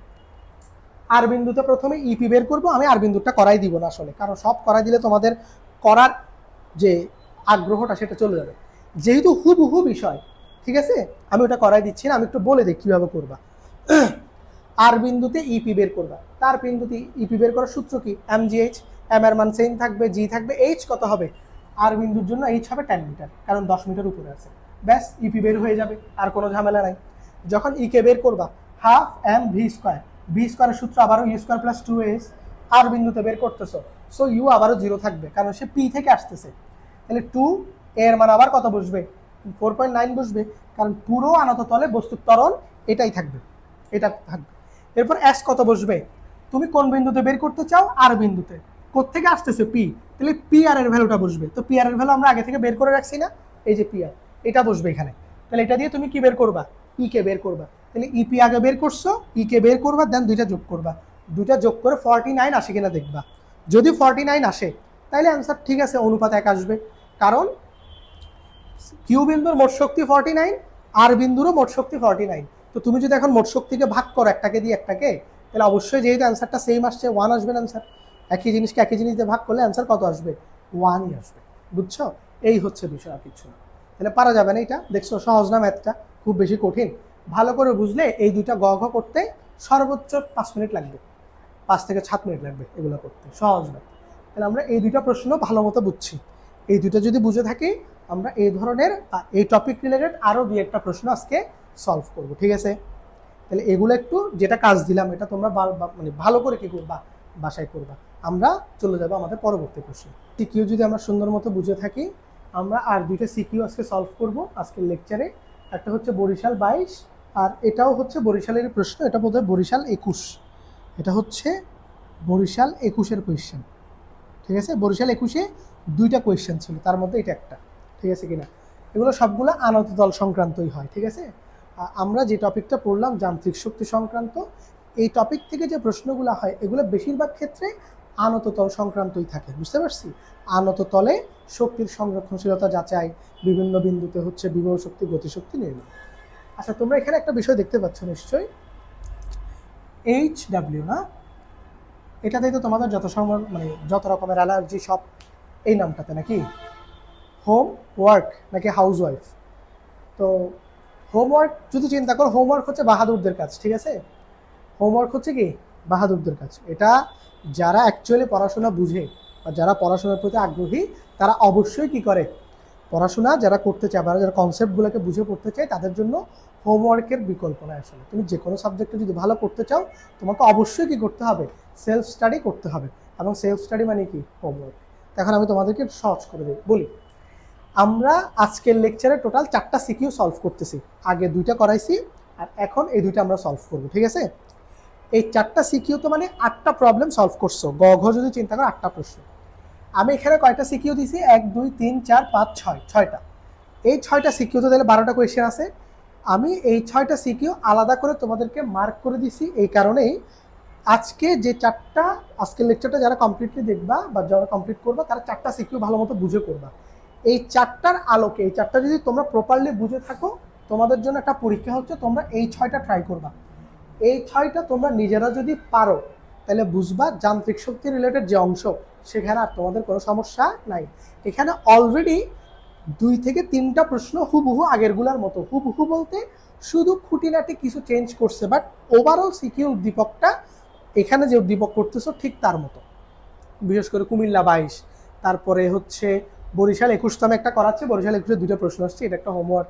আর বিন্দুতে প্রথমে ইপি বের করবো, আমি আর বিন্দুটা করাই দিব না আসলে, কারণ সব করাই দিলে তোমাদের করার যে আগ্রহটা সেটা চলে যাবে, যেহেতু হুবহু বিষয়, ঠিক আছে আমি ওটা করাই দিচ্ছি না, আমি একটু বলে দিই কীভাবে করবা। আর বিন্দুতে ইপি বের করবা, তার বিন্দুতে ইপি বের করার সূত্র কি, এমজিএইচ, এম এর মান সেম থাকবে, জি থাকবে, এইচ কত হবে, আর বিন্দুর জন্য এইচ হবে 10 মিটার, কারণ 10 মিটার উপরে আছে, ব্যাস ইপি বের হয়ে যাবে, আর কোনো ঝামেলা নাই। যখন ইকে বের করবা half M V square, V স্কোয়ারের সূত্র আবারও ইউ স্কোয়ার প্লাস 2s, আর বিন্দুতে বের করতেছো, সো ইউ আবারও 0 থাকবে, কারণ সে পি থেকে আসতেছে, তাহলে 2 এর মান আবার কত বসবে 4.9 বসবে, কারণ পুরো আনত তলে বস্তুর ত্বরণ এটাই থাকবে, এটা থাকবে। এরপর এস কত বসবে, তুমি কোন বিন্দুতে বের করতে চাও, আর বিন্দুতে, কোত্থেকে আসতেছে পি, তাহলে পি আর এর ভ্যালুটা বসবে, তো পি আর এর ভ্যালু আমরা আগে থেকে বের করে রাখছি না, এই যে পি আর, এটা বসবে এখানে, তাহলে এটা দিয়ে তুমি কি বের করবা, ই কে বের করবা, তাহলে ইপি আগে বের করছো, ই কে বের করবা, দেন দুইটা যোগ করবা, দুইটা যোগ করে 49 আসে কিনা দেখবা, যদি 49 আসে তাহলে অ্যান্সার ঠিক আছে, অনুপাত 1 আসবে, কারণ কিউ বিন্দুর মোট শক্তি 49, আর বিন্দুরও মোট শক্তি 49, তো তুমি যদি এখন মোট শক্তিকে ভাগ করো একটাকে দিয়ে একটাকে, তাহলে অবশ্যই যেহেতু অ্যান্সারটা সেম আসছে 1 আসবে অ্যান্সার, একই জিনিসকে একই জিনিস দিয়ে ভাগ করলে অ্যান্সার কত আসবে 1ই আসবে, বুঝছো, এই হচ্ছে বিষয়, আর কিছু না। তাহলে পারা যাবে না, এটা দেখছো সহজ না, ম্যাথটা খুব বেশি কঠিন, ভালো করে বুঝলে এই দুইটা গ ঘ করতে সর্বোচ্চ 5 মিনিট লাগবে, 5 থেকে 7 মিনিট লাগবে এগুলো করতে, সহজ ম্যাথ। তাহলে আমরা এই দুইটা প্রশ্ন ভালো মতো বুঝছি, এই দুইটা যদি বুঝে থাকি আমরা এই ধরনের এই টপিক রিলেটেড আরও 2-1টা প্রশ্ন আজকে সলভ করব, ঠিক আছে। তাহলে এগুলো একটু যেটা কাজ দিলাম এটা তোমরা মানে ভালো করে কি করবা, বাসায় করবা। আমরা চলে যাব আমাদের পরবর্তী প্রশ্ন। সিকিউ যদি আমরা সুন্দর মতো বুঝে থাকি, আমরা আর 2টা সিকিউ আজকে সলভ করব আজকের লেকচারে। একটা হচ্ছে বরিশাল 22, আর এটাও হচ্ছে বরিশালের প্রশ্ন, এটা বোধহয় বরিশাল 21, এটা হচ্ছে বরিশাল 21-এর কোয়েশ্চেন, ঠিক আছে। বরিশাল 21-এ 2টা কোয়েশ্চেন ছিল, তার মধ্যে এটা একটা, ঠিক আছে কিনা। এগুলো সবগুলো আনত দল সংক্রান্তই হয়, ঠিক আছে। আমরা যে টপিকটা পড়লাম যান্ত্রিক শক্তি সংক্রান্ত, এই টপিক থেকে যে প্রশ্নগুলো হয় এগুলো বেশিরভাগ ক্ষেত্রে আনত তল সংক্রান্তই থাকে, বুঝতে পারছি। আনত তলে শক্তির সংরক্ষণশীলতা যাচাই, বিভিন্ন বিন্দুতে হচ্ছে বিভব শক্তি, গতিশক্তি নির্ণয়। আচ্ছা তোমরা এখানে একটা বিষয় দেখতে পাচ্ছ নিশ্চয়ই, HW না, এটাতেই তো তোমাদের যত সময় মানে যত রকমের অ্যালার্জি সব এই নামটাতে নাকি, হোম ওয়ার্ক নাকি হাউস ওয়াইফ। তো হোমওয়ার্ক যদি চিন্তা করো, হোমওয়ার্ক হচ্ছে বাহাদুরদের কাজ, ঠিক আছে। হোমওয়ার্ক হচ্ছে কি বাহাদুরদের কাজ, এটা যারা অ্যাকচুয়ালি পড়াশোনা বুঝে বা যারা পড়াশোনার প্রতি আগ্রহী তারা অবশ্যই কি করে পড়াশোনা যারা করতে চায় বা যারা কনসেপ্টগুলোকে বুঝে পড়তে চায় তাদের জন্য হোমওয়ার্কের বিকল্প নয় আসলে। তুমি যে কোনো সাবজেক্টে যদি ভালো করতে চাও তোমাকে অবশ্যই কী করতে হবে, সেলফ স্টাডি করতে হবে। এবং সেলফ স্টাডি মানে কি, হোমওয়ার্ক। এখন আমি তোমাদেরকে সহজ করে বলি, আমরা আজকের লেকচারে টোটাল 4টা সিকিউ সলভ করতেছি। আগে 2টা করাইছি আর এখন এই 2টা আমরা সলভ করবো, ঠিক আছে? এই 4টা সিকিউ তো মানে 8টা প্রবলেম সলভ করছো, গ ঘ যদি চিন্তা করো 8টা প্রশ্ন। আমি এখানে কয়টা সিকিউ দিছি, 1 2 3 4 5 6, 6টা। এই 6টা সিকিউ তো তাহলে 12টা কোয়েশ্চেন আছে। আমি এই 6টা সিকিউ আলাদা করে তোমাদেরকে মার্ক করে দিছি এই কারণেই, আজকে যে 4টা আজকের লেকচারটা যারা কমপ্লিটলি দেখবা বা যারা কমপ্লিট করবা তারা 4টা সিকিউ ভালো মতো বুঝে করবা। এই 4টার আলোকে, এই 4টা যদি তোমরা প্রপারলি বুঝে থাকো, তোমাদের জন্য একটা পরীক্ষা হচ্ছে, তোমরা এই 6টা ট্রাই করবা। এই 6টা তোমরা নিজেরা যদি পারো তাহলে বুঝবা যান্ত্রিক শক্তি রিলেটেড যে অংশ সেখানে আর তোমাদের কোনো সমস্যা নাই। এখানে অলরেডি 2 থেকে 3টা প্রশ্ন হুবহু আগেরগুলোর মতো, হুবহু বলতে শুধু খুঁটিনাটি কিছু চেঞ্জ করছে, বাট ওভারঅল সিকিউ উদ্দীপকটা এখানে যে উদ্দীপক করতেছো ঠিক তার মতো। বিশেষ করে কুমিল্লা 22, তারপরে হচ্ছে বরিশাল 21 নামে একটা করাচ্ছে, বরিশাল 21-এ 2টা প্রশ্ন আসছে, এটা একটা হোমওয়ার্ক।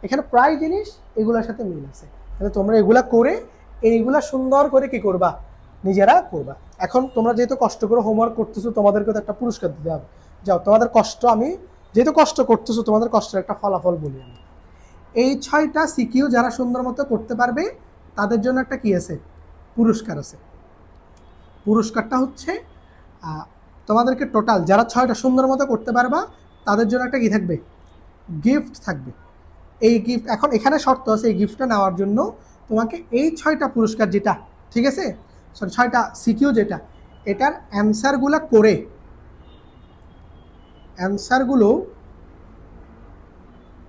এখানে প্রায় জিনিস এগুলোর সাথে মিল আছে। তাহলে তোমরা এগুলা করে এইগুলা সুন্দর করে কি করবা, নিজেরা করবা। এখন তোমরা যেহেতু কষ্ট করে হোমওয়ার্ক করতেছো, তোমাদেরকে তো একটা পুরস্কার দিতে হবে। যাও, তোমাদের কষ্ট, আমি যেহেতু কষ্ট করতেছো তোমাদের কষ্টের একটা ফলাফল বলি আমি। এই 6টা সিকিউ যারা সুন্দর মতো করতে পারবে তাদের জন্য একটা কি আছে, পুরস্কার আছে। পুরস্কারটা হচ্ছে তোমাদেরকে টোটাল যারা 6টা সুন্দর মতো করতে পারবা তাদের জন্য একটা কি থাকবে, গিফট থাকবে। এই গিফট, এখন এখানে শর্ত আছে, এই গিফটটা নেওয়ার জন্য তোমাকে এই 6টা পুরস্কার যেটা, ঠিক আছে, সরি 6টা সিকিউ যেটা, এটার অ্যান্সারগুলো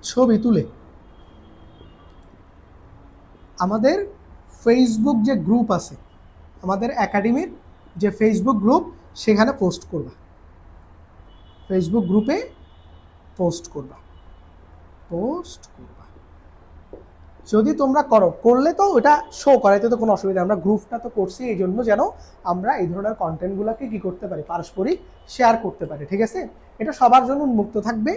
ছবি তুলে আমাদের ফেসবুক যে গ্রুপ আছে, আমাদের একাডেমির যে ফেসবুক গ্রুপ, সেখানে পোস্ট করবা। ফেসবুক গ্রুপে পোস্ট করবা। যদি তোমরা করলে তো ওটা শো করাইতে তো কোনো অসুবিধা। আমরা গ্রুপটা তো করছি এই জন্য যেন আমরা এই ধরনের কন্টেন্টগুলোকে কি করতে পারি, পারস্পরিক শেয়ার করতে পারি, ঠিক আছে? এটা সবার জন্য উন্মুক্ত থাকবে।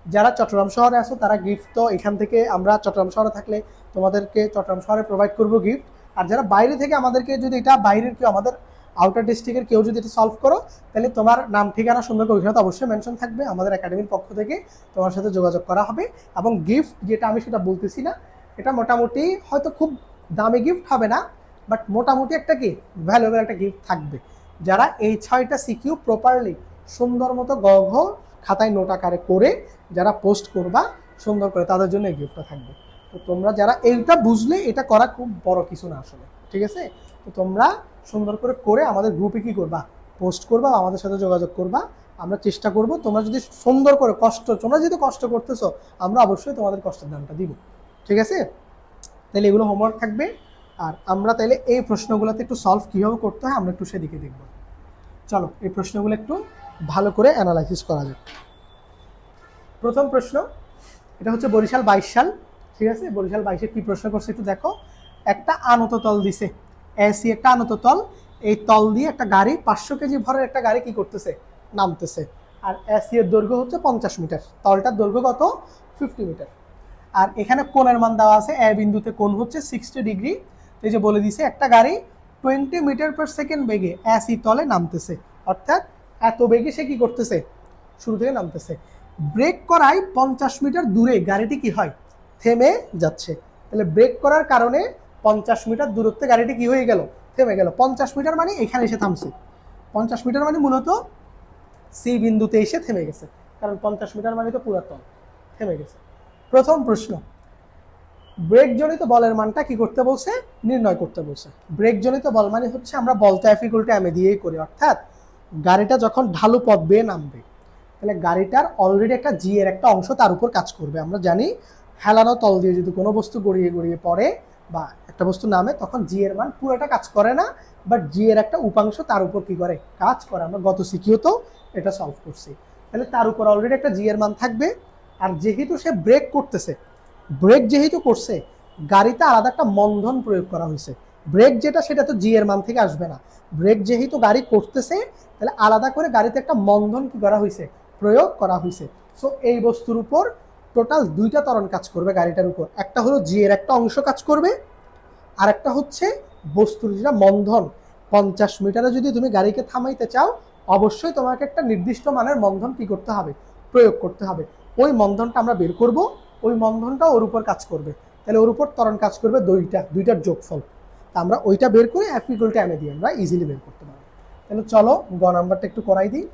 যারা চট্টগ্রাম শহরে আছো তারা গিফট তো এখান থেকে, আমরা চট্টগ্রাম শহরে থাকলে তোমাদেরকে চট্টগ্রাম শহরে প্রোভাইড করবো গিফট। আর যারা বাইরে থেকে আমাদেরকে, যদি এটা বাইরের কেউ, আমাদের আউটার ডিস্ট্রিক্টের কেউ যদি এটা সলভ করো, তাহলে তোমার নাম ঠিকানা সুন্দর করে ওইখানে তো অবশ্যই মেনশন থাকবে। আমাদের একাডেমির পক্ষ থেকে তোমার সাথে যোগাযোগ করা হবে। এবং গিফট যেটা আমি সেটা বলতেছি না, এটা মোটামুটি হয়তো খুব দামি গিফট হবে না, বাট মোটামুটি একটা কি ভ্যালুয়েবল একটা গিফট থাকবে। যারা এই 6টা সিকিউ প্রপারলি সুন্দর মতো গ ঘ খাতায় নোট আকারে করে যারা পোস্ট করবা সুন্দর করে, তাদের জন্য এই গিফটটা থাকবে। তো তোমরা যারা এইটা বুঝলে, এটা করা খুব বড় কিছু না আসলে, ঠিক আছে? তো তোমরা সুন্দর করে আমাদের গ্রুপে কি করবা, পোস্ট করবা, আমাদের সাথে যোগাযোগ করবা। আমরা চেষ্টা করব, তোমরা যদি সুন্দর করে তোমরা যদি কষ্ট করতেছো, আমরা অবশ্যই তোমাদের কষ্টের দামটা দিব, ঠিক আছে? তাহলে এগুলো হোমওয়ার্ক থাকবে। আর আমরা তাহলে এই প্রশ্নগুলোতে একটু সলভ কীভাবে করতে হয় আমরা একটু সেদিকে দেখব। চলো এই প্রশ্নগুলো একটু ভালো করে অ্যানালাইসিস করা যাক। প্রথম প্রশ্ন, এটা হচ্ছে বরিশাল 22 সাল, ঠিক আছে? বরিশাল 22-এ কী প্রশ্ন করছে একটু দেখো। একটা আনত তল দিছে, এসি একটা আনত তল, এই তল দিয়ে একটা গাড়ি 500 কেজি ভরের একটা গাড়ি কি করতেছে, নামতেছে। আর এসি এর দৈর্ঘ্য হচ্ছে 50 মিটার, তলটার দৈর্ঘ্য কত, 50 মিটার। আর এখানে কোণের মান দেওয়া আছে, এ বিন্দুতে কোণ হচ্ছে 60 ডিগ্রি। এই যে বলে দিছে একটা গাড়ি 20 মিটার পার সেকেন্ড বেগে এসি তলে নামতেছে, অর্থাৎ এত বেগে সে কি করতেছে, শুরু থেকে নামতেছে। ব্রেক করায় 50 মিটার দূরে গাড়িটি কি হয়, থেমে যাচ্ছে। তাহলে ব্রেক করার কারণে 50 মিটার দূরত্বে গাড়িটি কি হয়ে গেল, থেমে গেল। 50 মিটার মানে এখানে এসে থামছে, 50 মিটার মানে মূলত সি বিন্দুতে এসে থেমে গেছে, কারণ 50 মিটার মানে তো পুরাতন, থেমে গেছে। প্রথম প্রশ্ন, ব্রেকজনিত বলের মানটা কি করতে বলছে, নির্ণয় করতে বলছে। ব্রেকজনিত বল মানে হচ্ছে আমরা বলতে F = ma দিয়েই করি, অর্থাৎ গাড়িটা যখন ঢালু পথ বেয়ে নামবে তাহলে গাড়িটার অলরেডি একটা জি এর একটা অংশ তার উপর কাজ করবে। আমরা জানি হেলানো তল দিয়ে যদি কোনো বস্তু গড়িয়ে গড়িয়ে পড়ে বা একটা বস্তু নামে, তখন জি এর মান পুরোটা কাজ করে না, বাট জি এর একটা উপাংশ তার উপর কি করে, কাজ করে। আমরা গত সিকিউতেও এটা সলভ করছি। তাহলে তার উপর অলরেডি একটা জি এর মান থাকবে। আর যেহেতু সে ব্রেক করতেছে, ব্রেক যেহেতু করছে, গাড়িতে আলাদা একটা মন্দন প্রয়োগ করা হয়েছে। ব্রেক যেটা সেটা তো জি এর মান থেকে আসবে না, ব্রেক যেহেতু গাড়ি করতেছে তাহলে আলাদা করে গাড়িতে একটা মন্দন কি করা হয়েছে, প্রয়োগ করা হয়েছে। সো এই বস্তুর উপর টোটাল দুইটা ত্বরণ কাজ করবে গাড়িটার উপর। একটা হলো জি এর একটা অংশ কাজ করবে, আর একটা হচ্ছে বস্তুর যেটা মন্ধন। 50 মিটারে যদি তুমি গাড়িকে থামাইতে চাও, অবশ্যই তোমাকে একটা নির্দিষ্ট মানের মন্ধন কি করতে হবে, প্রয়োগ করতে হবে। ওই মন্ধনটা আমরা বের করব, ওই মন্ধনটা ওর উপর কাজ করবে। তাহলে ওর উপর ত্বরণ কাজ করবে দুইটার যোগফল। তা আমরা ওইটা বের করে F = ma দিয়ে আমরা ইজিলি বের করতে পারবো। তাহলে চলো গ নাম্বারটা একটু করাই দিই।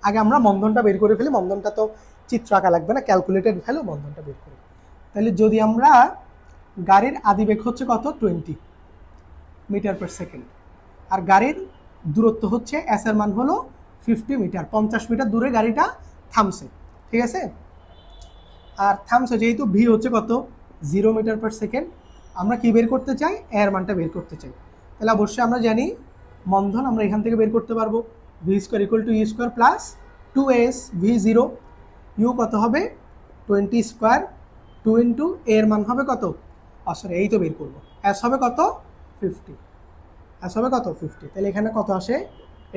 আগে আমরা মন্ধনটা বের করে ফেলি। মন্ধনটা তো চিত্র আঁকা লাগবে না, ক্যালকুলেটেড ভ্যালু মন্ধনটা বের করি। তাহলে যদি আমরা গাড়ির আদিবেগ হচ্ছে কত 20 মিটার পার সেকেন্ড, আর গাড়ির দূরত্ব হচ্ছে এস এর মান হলো 50 মিটার, 50 মিটার দূরে গাড়িটা থামছে, ঠিক আছে। আর থামছে যেহেতু ভি হচ্ছে কত 0 মিটার পার সেকেন্ড, আমরা কি বের করতে চাই, এর মানটা বের করতে চাই। তাহলে অবশ্যই আমরা জানি মন্ধন আমরা এখান থেকে বের করতে পারবো। V square equal to U square plus 2s V 0, U কত হবে 20 স্কোয়ার, 2 ইন্টু এর মান হবে কত, সরি এই তো বের করবো, এস হবে কত 50, এস হবে কত 50। তাহলে এখানে কত আসে,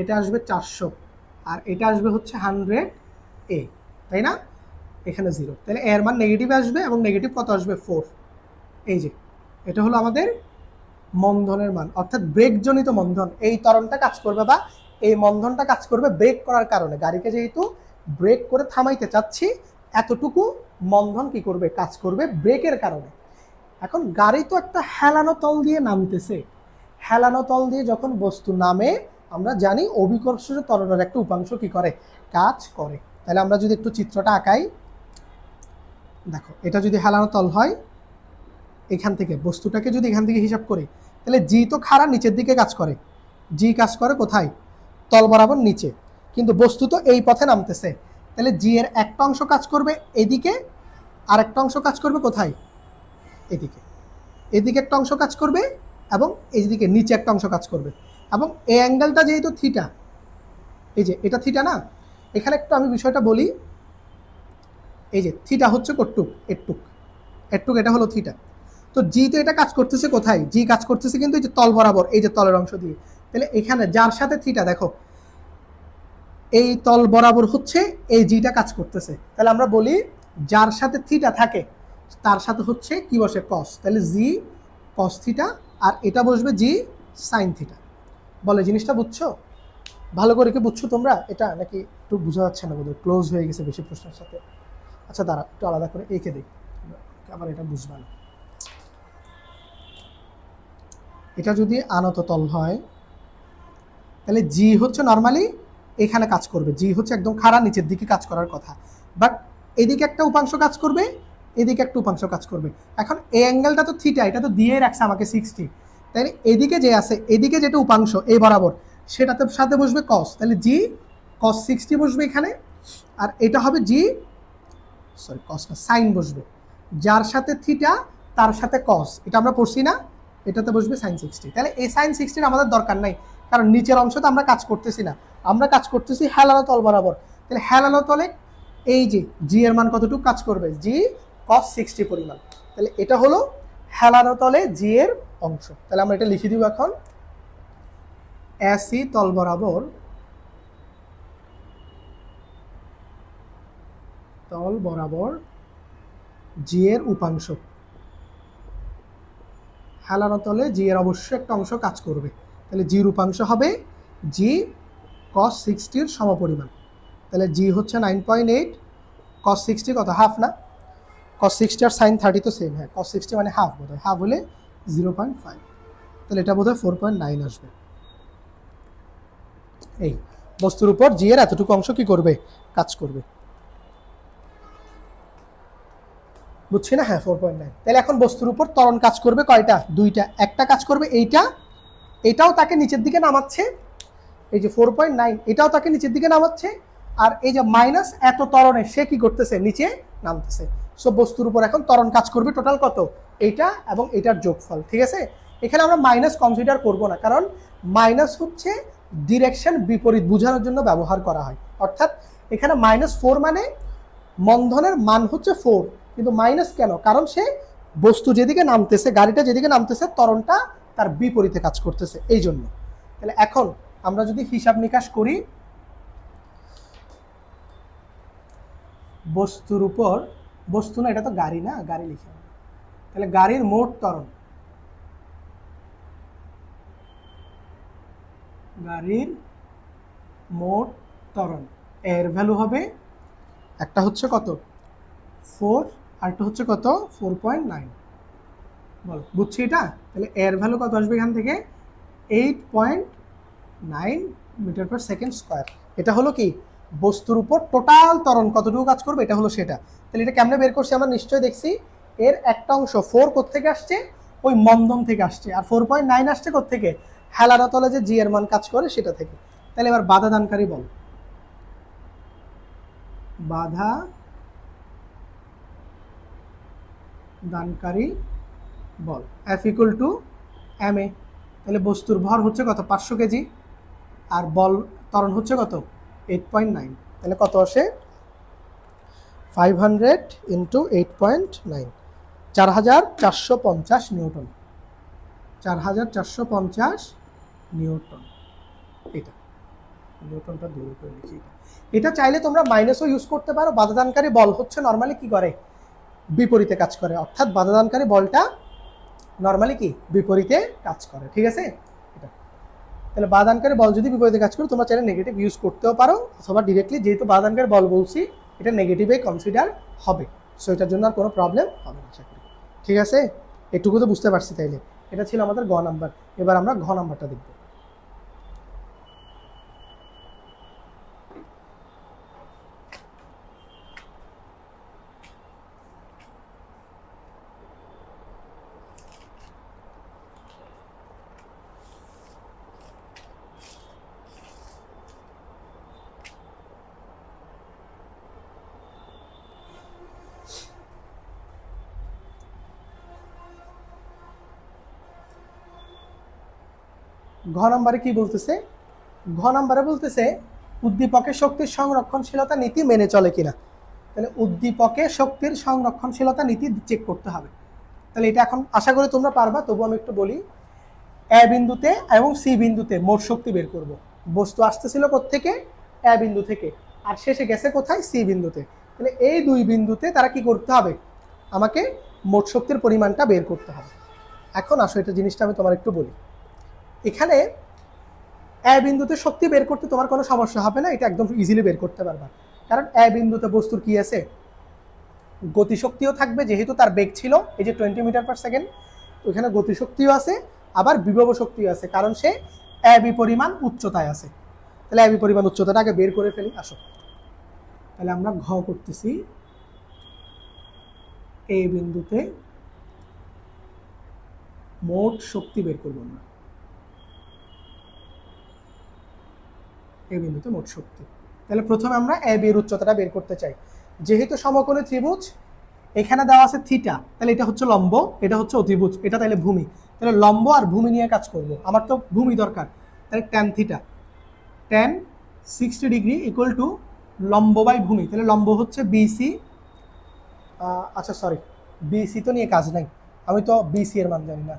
এটা আসবে 400, আর এটা আসবে হচ্ছে 100 এ, তাই না, এখানে 0। তাহলে এর মান নেগেটিভ আসবে, এবং নেগেটিভ কত আসবে 4। এই যে এটা হলো আমাদের মন্ধনের মান, অর্থাৎ ব্রেকজনিত মন্ধন। এই ত্বরণটা কাজ করবে বা এই মন্ধনটা কাজ করবে ব্রেক করার কারণে। গাড়িকে যেহেতু ব্রেক করে থামাইতে চাচ্ছি, এতটুকু মন্ধন কি করবে, কাজ করবে ব্রেকের কারণে। এখন গাড়ি তো একটা হেলানো তল দিয়ে নামতেছে, হেলানো তল দিয়ে যখন বস্তু নামে, আমরা জানি অভিকর্ষজ ত্বরণের একটা উপাংশ কি করে, কাজ করে। তাহলে আমরা যদি একটু চিত্রটা আঁকাই, দেখো এটা যদি হেলানো তল হয়, এখান থেকে বস্তুটাকে যদি এখান থেকে হিসাব করি, তাহলে জি তো খাড়া নিচের দিকে কাজ করে, জি কাজ করে কোথায়, তল বরাবর নিচে, কিন্তু বস্তু তো এই পথে নামতেছে। তাহলে জি এর একটা অংশ কাজ করবে এদিকে, আর একটা অংশ কাজ করবে কোথায়, এদিকে, এদিকে একটা অংশ কাজ করবে, এবং এইদিকে নিচে একটা অংশ কাজ করবে। এবং এই অ্যাঙ্গেলটা যেহেতু থিটা, এই যে এটা থিটা না, এখানে একটু আমি বিষয়টা বলি। এই যে থিটা হচ্ছে কটুক এটুক, এটুক এটা হলো থিটা। তো জি তো এটা কাজ করতেছে কোথায়, জি কাজ করতেছে কিন্তু এই যে তল বরাবর, এই যে তলের অংশ দিয়ে। তাহলে এখানে যার সাথে থিটা, দেখো এই তল বরাবর হচ্ছে এই জিটা কাজ করতেছে। তাহলে আমরা বলি যার সাথে থিটা থাকে তার সাথে হচ্ছে কি বসে, কস। তাহলে জি কস থিটা, আর এটা বসবে জি সাইন থিটা। বলে জিনিসটা বুঝছো, ভালো করে কি বুঝছো তোমরা এটা, নাকি একটু বোঝা যাচ্ছে না, বোধহয় ক্লোজ হয়ে গেছে বেশি প্রশ্নের সাথে। আচ্ছা দাঁড়া একটু আলাদা করে এঁকে দিই, আবার এটা বুঝবা না। এটা যদি আনত তল হয়, তাহলে জি হচ্ছে নর্মালি এখানে কাজ করবে, জি হচ্ছে একদম খাড়া নিচের দিকে কাজ করার কথা, বাট এদিকে একটা উপাংশ কাজ করবে, এদিকে একটা উপাংশ কাজ করবে। এখন এই অ্যাঙ্গেলটা তো থিটা, এটা তো দিয়ে রাখছে আমাকে 60, তাহলে এদিকে যে আছে, এদিকে যেটা উপাংশ এই বরাবর, সেটাতে সাথে বসবে কস, তাহলে জি কস 60 বসবে এখানে, আর এটা হবে জি, সরি কস না, সাইন বসবে। যার সাথে থিটা তার সাথে কস, এটা আমরা পড়ছি না, এটাতে বসবে সাইন 60। তাহলে এই সাইন 60 আমাদের দরকার নাই, কারণ নিচের অংশ তো আমরা কাজ করতেছি না, আমরা কাজ করতেছি হেলানো তল বরাবর। তাহলে হেলানো তলে এই যে জি এর মান কতটুকু কাজ করবে, জি কস 60 পরিমাণ। তাহলে এটা হলো হেলানো তলে জি এর অংশ। তাহলে আমরা এটা লিখে দিব এখন, এসি তল বরাবর, তল বরাবর জি এর উপাংশ, হেলানো তলে জি এর অবশ্যই একটা অংশ কাজ করবে। তাহলে জির উপাংশ হবে জি কস 60 সমপরিমাণ। তাহলে জি হচ্ছে 9.8, কস 60 কত, হাফ না, কস 60 আর সাইন 30 তো সেম, হ্যাঁ কস 60 মানে হাফ, বোধ হয় হাফ হলে 0.5, তাহলে এটা বোধ হয় 4.9 আসবে। এই বস্তুর উপর জি এর এতটুকু অংশ কি করবে, কাজ করবে, বুঝছি না, হ্যাঁ 4.9। তাহলে এখন বস্তুর উপর ত্বরণ কাজ করবে কয়টা, দুইটা, একটা কাজ করবে এইটা, এটাও তাকে নিচের দিকে নামাচ্ছে, এই যে 4.9 এটাও তাকে নিচের দিকে নামাচ্ছে, আর এই যে মাইনাস এত ত্বরণে সে কি করতেছে, নিচে নামতেছে। সো বস্তুর উপর এখন ত্বরণ কাজ করবে টোটাল কত, এইটা এবং এটার যোগফল, ঠিক আছে। এখানে আমরা মাইনাস কনসিডার করব না, কারণ মাইনাস হচ্ছে ডিরেকশন বিপরীত বোঝানোর জন্য ব্যবহার করা হয়। অর্থাৎ এখানে -4 মানে মন্ধনের মান হচ্ছে 4, কিন্তু মাইনাস কেন, কারণ সে বস্তু যেদিকে নামতেছে, গাড়িটা যেদিকে নামতেছে, ত্বরণটা তার বিপরীতে কাজ করতেছে এই জন্য। তাহলে এখন আমরা যদি হিসাব নিকাশ করি, বস্তুর উপর, বস্তু না, এটা তো গাড়ি না, গাড়ি লিখে হবে। তাহলে গাড়ির মোট ত্বরণ, গাড়ির মোট ত্বরণ এর ভ্যালু হবে, একটা হচ্ছে কত 4 আর একটা হচ্ছে কত 4.9। বলো বুঝছি এটা? তাহলে এর ভ্যালু কত আসবে এখান থেকে 8.9 মিটার পার সেকেন্ড স্কোয়ার। এটা হলো কি বস্তুর উপর টোটাল ত্বরণ কতটুকু কাজ করবে, এটা হলো সেটা। তাহলে এটা কেমনে বের করছি আমরা নিশ্চয়ই দেখছি। এর একটা অংশ 4 কোত্থেকে আসছে, ওই মন্দম থেকে আসছে, আর 4.9 আসছে কোত্থেকে, হেলারা তলে যে জি এর মান কাজ করে সেটা থেকে। তাহলে এবার বাধা দানকারী বল, বাধা দানকারী বল F equal to M A. তাহলে বস্তুর ভর হচ্ছে কত 500 কেজি, আর বল ত্বরণ হচ্ছে কত 8.9। তাহলে কত আসে 500 ইন্টু 8.9, 4450 নিউটন, 4450 নিউটন। এটা নিউটনটা দূর করে লিখি। এটা চাইলে তোমরা মাইনাসও ইউজ করতে পারো। বাধাদানকারী বল হচ্ছে নর্মালি কি করে, বিপরীতে কাজ করে, অর্থাৎ বাধাদানকারী বলটা নর্মালি কি বিপরীতে কাজ করে, ঠিক আছে। এটা তাহলে বাধাদানকারী বল যদি বিপরীতে কাজ করে, তোমরা চাইলে নেগেটিভ ইউজ করতেও পারো, অথবা ডিরেক্টলি যেহেতু বাধাদানকারী বল বলছি এটা নেগেটিভে কনসিডার হবে, সো এটার জন্য আর কোনো প্রবলেম হবে না আশা করি, ঠিক আছে। এটুকু তো বুঝতে পারছি। তাইলে এটা ছিল আমাদের গ নাম্বার। এবার আমরা ঘ নাম্বারটা দেখব। ঘ নম্বরে কি বলতেছে, ঘ নম্বরে বলতেছে উদ্দীপকের শক্তির সংরক্ষণশীলতা নীতি মেনে চলে কিনা। তাহলে উদ্দীপকের শক্তির সংরক্ষণশীলতা নীতি চেক করতে হবে। তাহলে এটা এখন আশা করি তোমরা পারবা, তবু আমি একটু বলি। এ বিন্দুতে এবং সি বিন্দুতে মোট শক্তি বের করব। বস্তু আসতেছিল কোত্থেকে, এ বিন্দু থেকে, আর শেষে গেছে কোথায়, সি বিন্দুতে। তাহলে এই দুই বিন্দুতে তারা কি করতে হবে, আমাকে মোট শক্তির পরিমাণটা বের করতে হবে। এখন আসো এটা জিনিসটা আমি তোমার একটু বলি। এখানে এ বিন্দুতে শক্তি বের করতে তোমার কোনো সমস্যা হবে না, এটা একদম ইজিলি বের করতে পারবা। কারণ এ বিন্দুতে বস্তুর কি আছে, গতিশক্তিও থাকবে, যেহেতু তার বেগ ছিল এই যে 20 মিটার পার সেকেন্ড, ওইখানে গতিশক্তিও আছে, আবার বিভব শক্তিও আছে, কারণ সে এ বি পরিমাণ উচ্চতায় আছে। তাহলে এ বি পরিমাণ উচ্চতাটা আগে বের করে ফেলি। আসো তাহলে আমরা ঘ করতেছি, এই বিন্দুতে মোট শক্তি বের করবো আমরা, এই বিন্দুতে মোট শক্তি। তাহলে প্রথমে আমরা এ বি এর উচ্চতাটা বের করতে চাই। যেহেতু সমকোণী ত্রিভুজ, এখানে দেওয়া আছে থিটা, তাহলে এটা হচ্ছে লম্ব, এটা হচ্ছে অতিভুজ, এটা তাহলে ভূমি। তাহলে লম্ব আর ভূমি নিয়ে কাজ করব, আমার তো ভূমি দরকার। তাহলে tan theta, tan 60 degree equal to লম্ব বাই ভূমি। তাহলে লম্ব হচ্ছে বিসি, আচ্ছা সরি, বিসি তো নিয়ে কাজ নাই, আমি তো বিসি এর মান জানি না,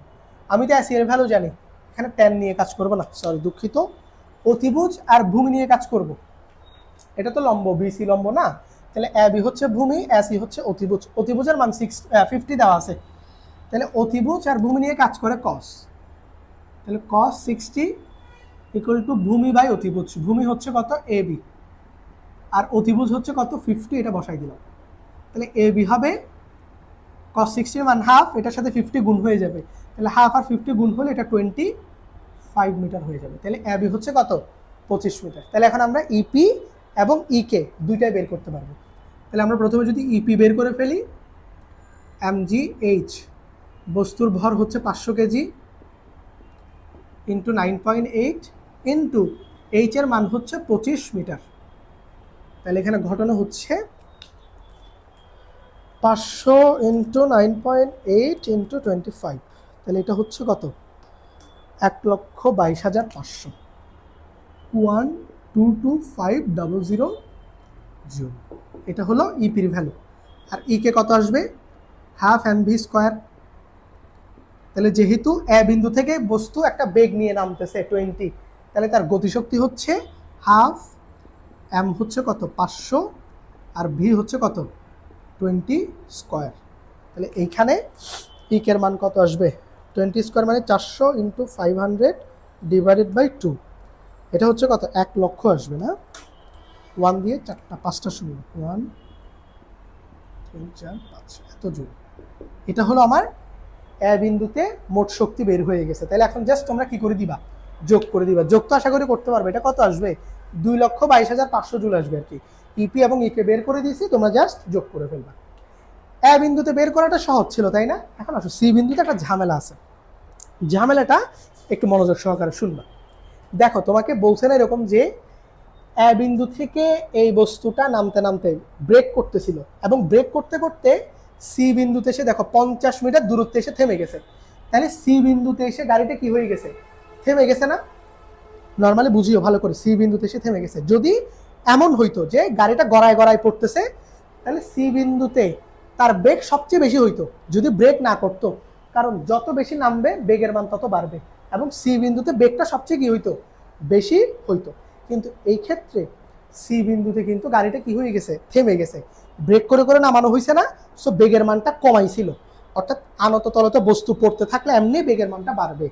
আমি তো এসি এর ভ্যালু জানি, এখানে ট্যান নিয়ে কাজ করবো না, সরি দুঃখিত। অতিভুজ আর ভূমি নিয়ে কাজ করব। এটা তো লম্ব, বিসি লম্ব না, তাহলে এ বি হচ্ছে ভূমি, এসি হচ্ছে অতিভুজ। অতিভুজের মান 50 দেওয়া আছে, তাহলে অতিভুজ আর ভূমি নিয়ে কাজ করে কস। তাহলে কস 60 ইকুয়াল টু ভূমি বাই অতিভুজ। ভূমি হচ্ছে কত এ বি, আর অতিভুজ হচ্ছে কত 50, এটা বসাই দিলাম। তাহলে এ বি হবে কস 60 মান হাফ, এটার সাথে 50 গুণ হয়ে যাবে, তাহলে হাফ আর 50 গুণ হলে এটা 25 মিটার হয়ে যাবে। তাহলে এ বি হচ্ছে কত 25 মিটার। তাহলে এখন আমরা ইপি এবং ইকে দুইটাই বের করতে পারবো। তাহলে আমরা প্রথমে যদি ইপি বের করে ফেলি, mgh, বস্তুর ভর হচ্ছে 500 কেজি, ইন্টু 9.8 ইন্টু এইচ এর মান হচ্ছে 25 মিটার। তাহলে এখানে ঘটনা হচ্ছে 500 ইন্টু 9.8 ইন্টু 25, তাহলে এটা হচ্ছে কত 1,22,500, 1225000 জুল। এটা হলো ইপির ভ্যালু। আর ইকে কত আসবে, হাফ এম ভি স্কোয়ার। তাহলে যেহেতু এ বিন্দু থেকে বস্তু একটা বেগ নিয়ে নামতেছে 20, তাহলে তার গতিশক্তি হচ্ছে হাফ, এম হচ্ছে কত 500, আর ভি হচ্ছে কত 20 স্কোয়ার। তাহলে এইখানে ইকের মান কত আসবে 20 স্কোয়ার মানে 400 ইন্টু 500 ডিভাইডেড বাই 2, এটা হচ্ছে কত 1 লক্ষ আসবে না। 1 দিয়ে 5টা শূন্য 1 3 4 5 এত জুল। এটা হলো আমার এ বিন্দুতে মোট শক্তি বের হয়ে গেছে। তাহলে এখন জাস্ট তোমরা কি করে দিবা যোগ করে দিবা। যোগ তো আশা করি করতে পারবে। এটা কত আসবে 2,22,500 জুল আসবে আর কি। ইপি এবং ইকে বের করে দিয়েছি, তোমরা জাস্ট যোগ করে ফেলবা। এ বিন্দুতে বের করাটা সহজ ছিল তাই না। এখন আসো সি বিন্দুতে একটা ঝামেলা আছে, ঝামেলাটা একটু মনোযোগ সহকারে শুনবা। দেখো তোমাকে বলছে না এরকম যে এ বিন্দু থেকে এই বস্তুটা নামতে নামতে ব্রেক করতেছিল এবং ব্রেক করতে করতে সি বিন্দুতে এসে দেখো 50 মিটার দূরত্বে এসে থেমে গেছে। তাহলে সি বিন্দুতে এসে গাড়িটা কি হয়ে গেছে থেমে গেছে না। নর্মালি বুঝিও ভালো করে, সি বিন্দুতে এসে থেমে গেছে। যদি এমন হইতো যে গাড়িটা গড়ায় গড়ায় পড়তেছে তাহলে সি বিন্দুতে তার বেগ সবচেয়ে বেশি হইতো যদি ব্রেক না করতো, কারণ যত বেশি নামবে বেগের মান তত বাড়বে এবং সি বিন্দুতে বেগটা সবচেয়ে কি হইতো বেশি হইতো। কিন্তু এই ক্ষেত্রে সি বিন্দুতে কিন্তু গাড়িটা কি হয়ে গেছে থেমে গেছে, ব্রেক করে করে নামানো হয়েছে না, সো বেগের মানটা কমাইছিল। অর্থাৎ আনত তলত বস্তু পড়তে থাকলে এমনি বেগের মানটা বাড়বে।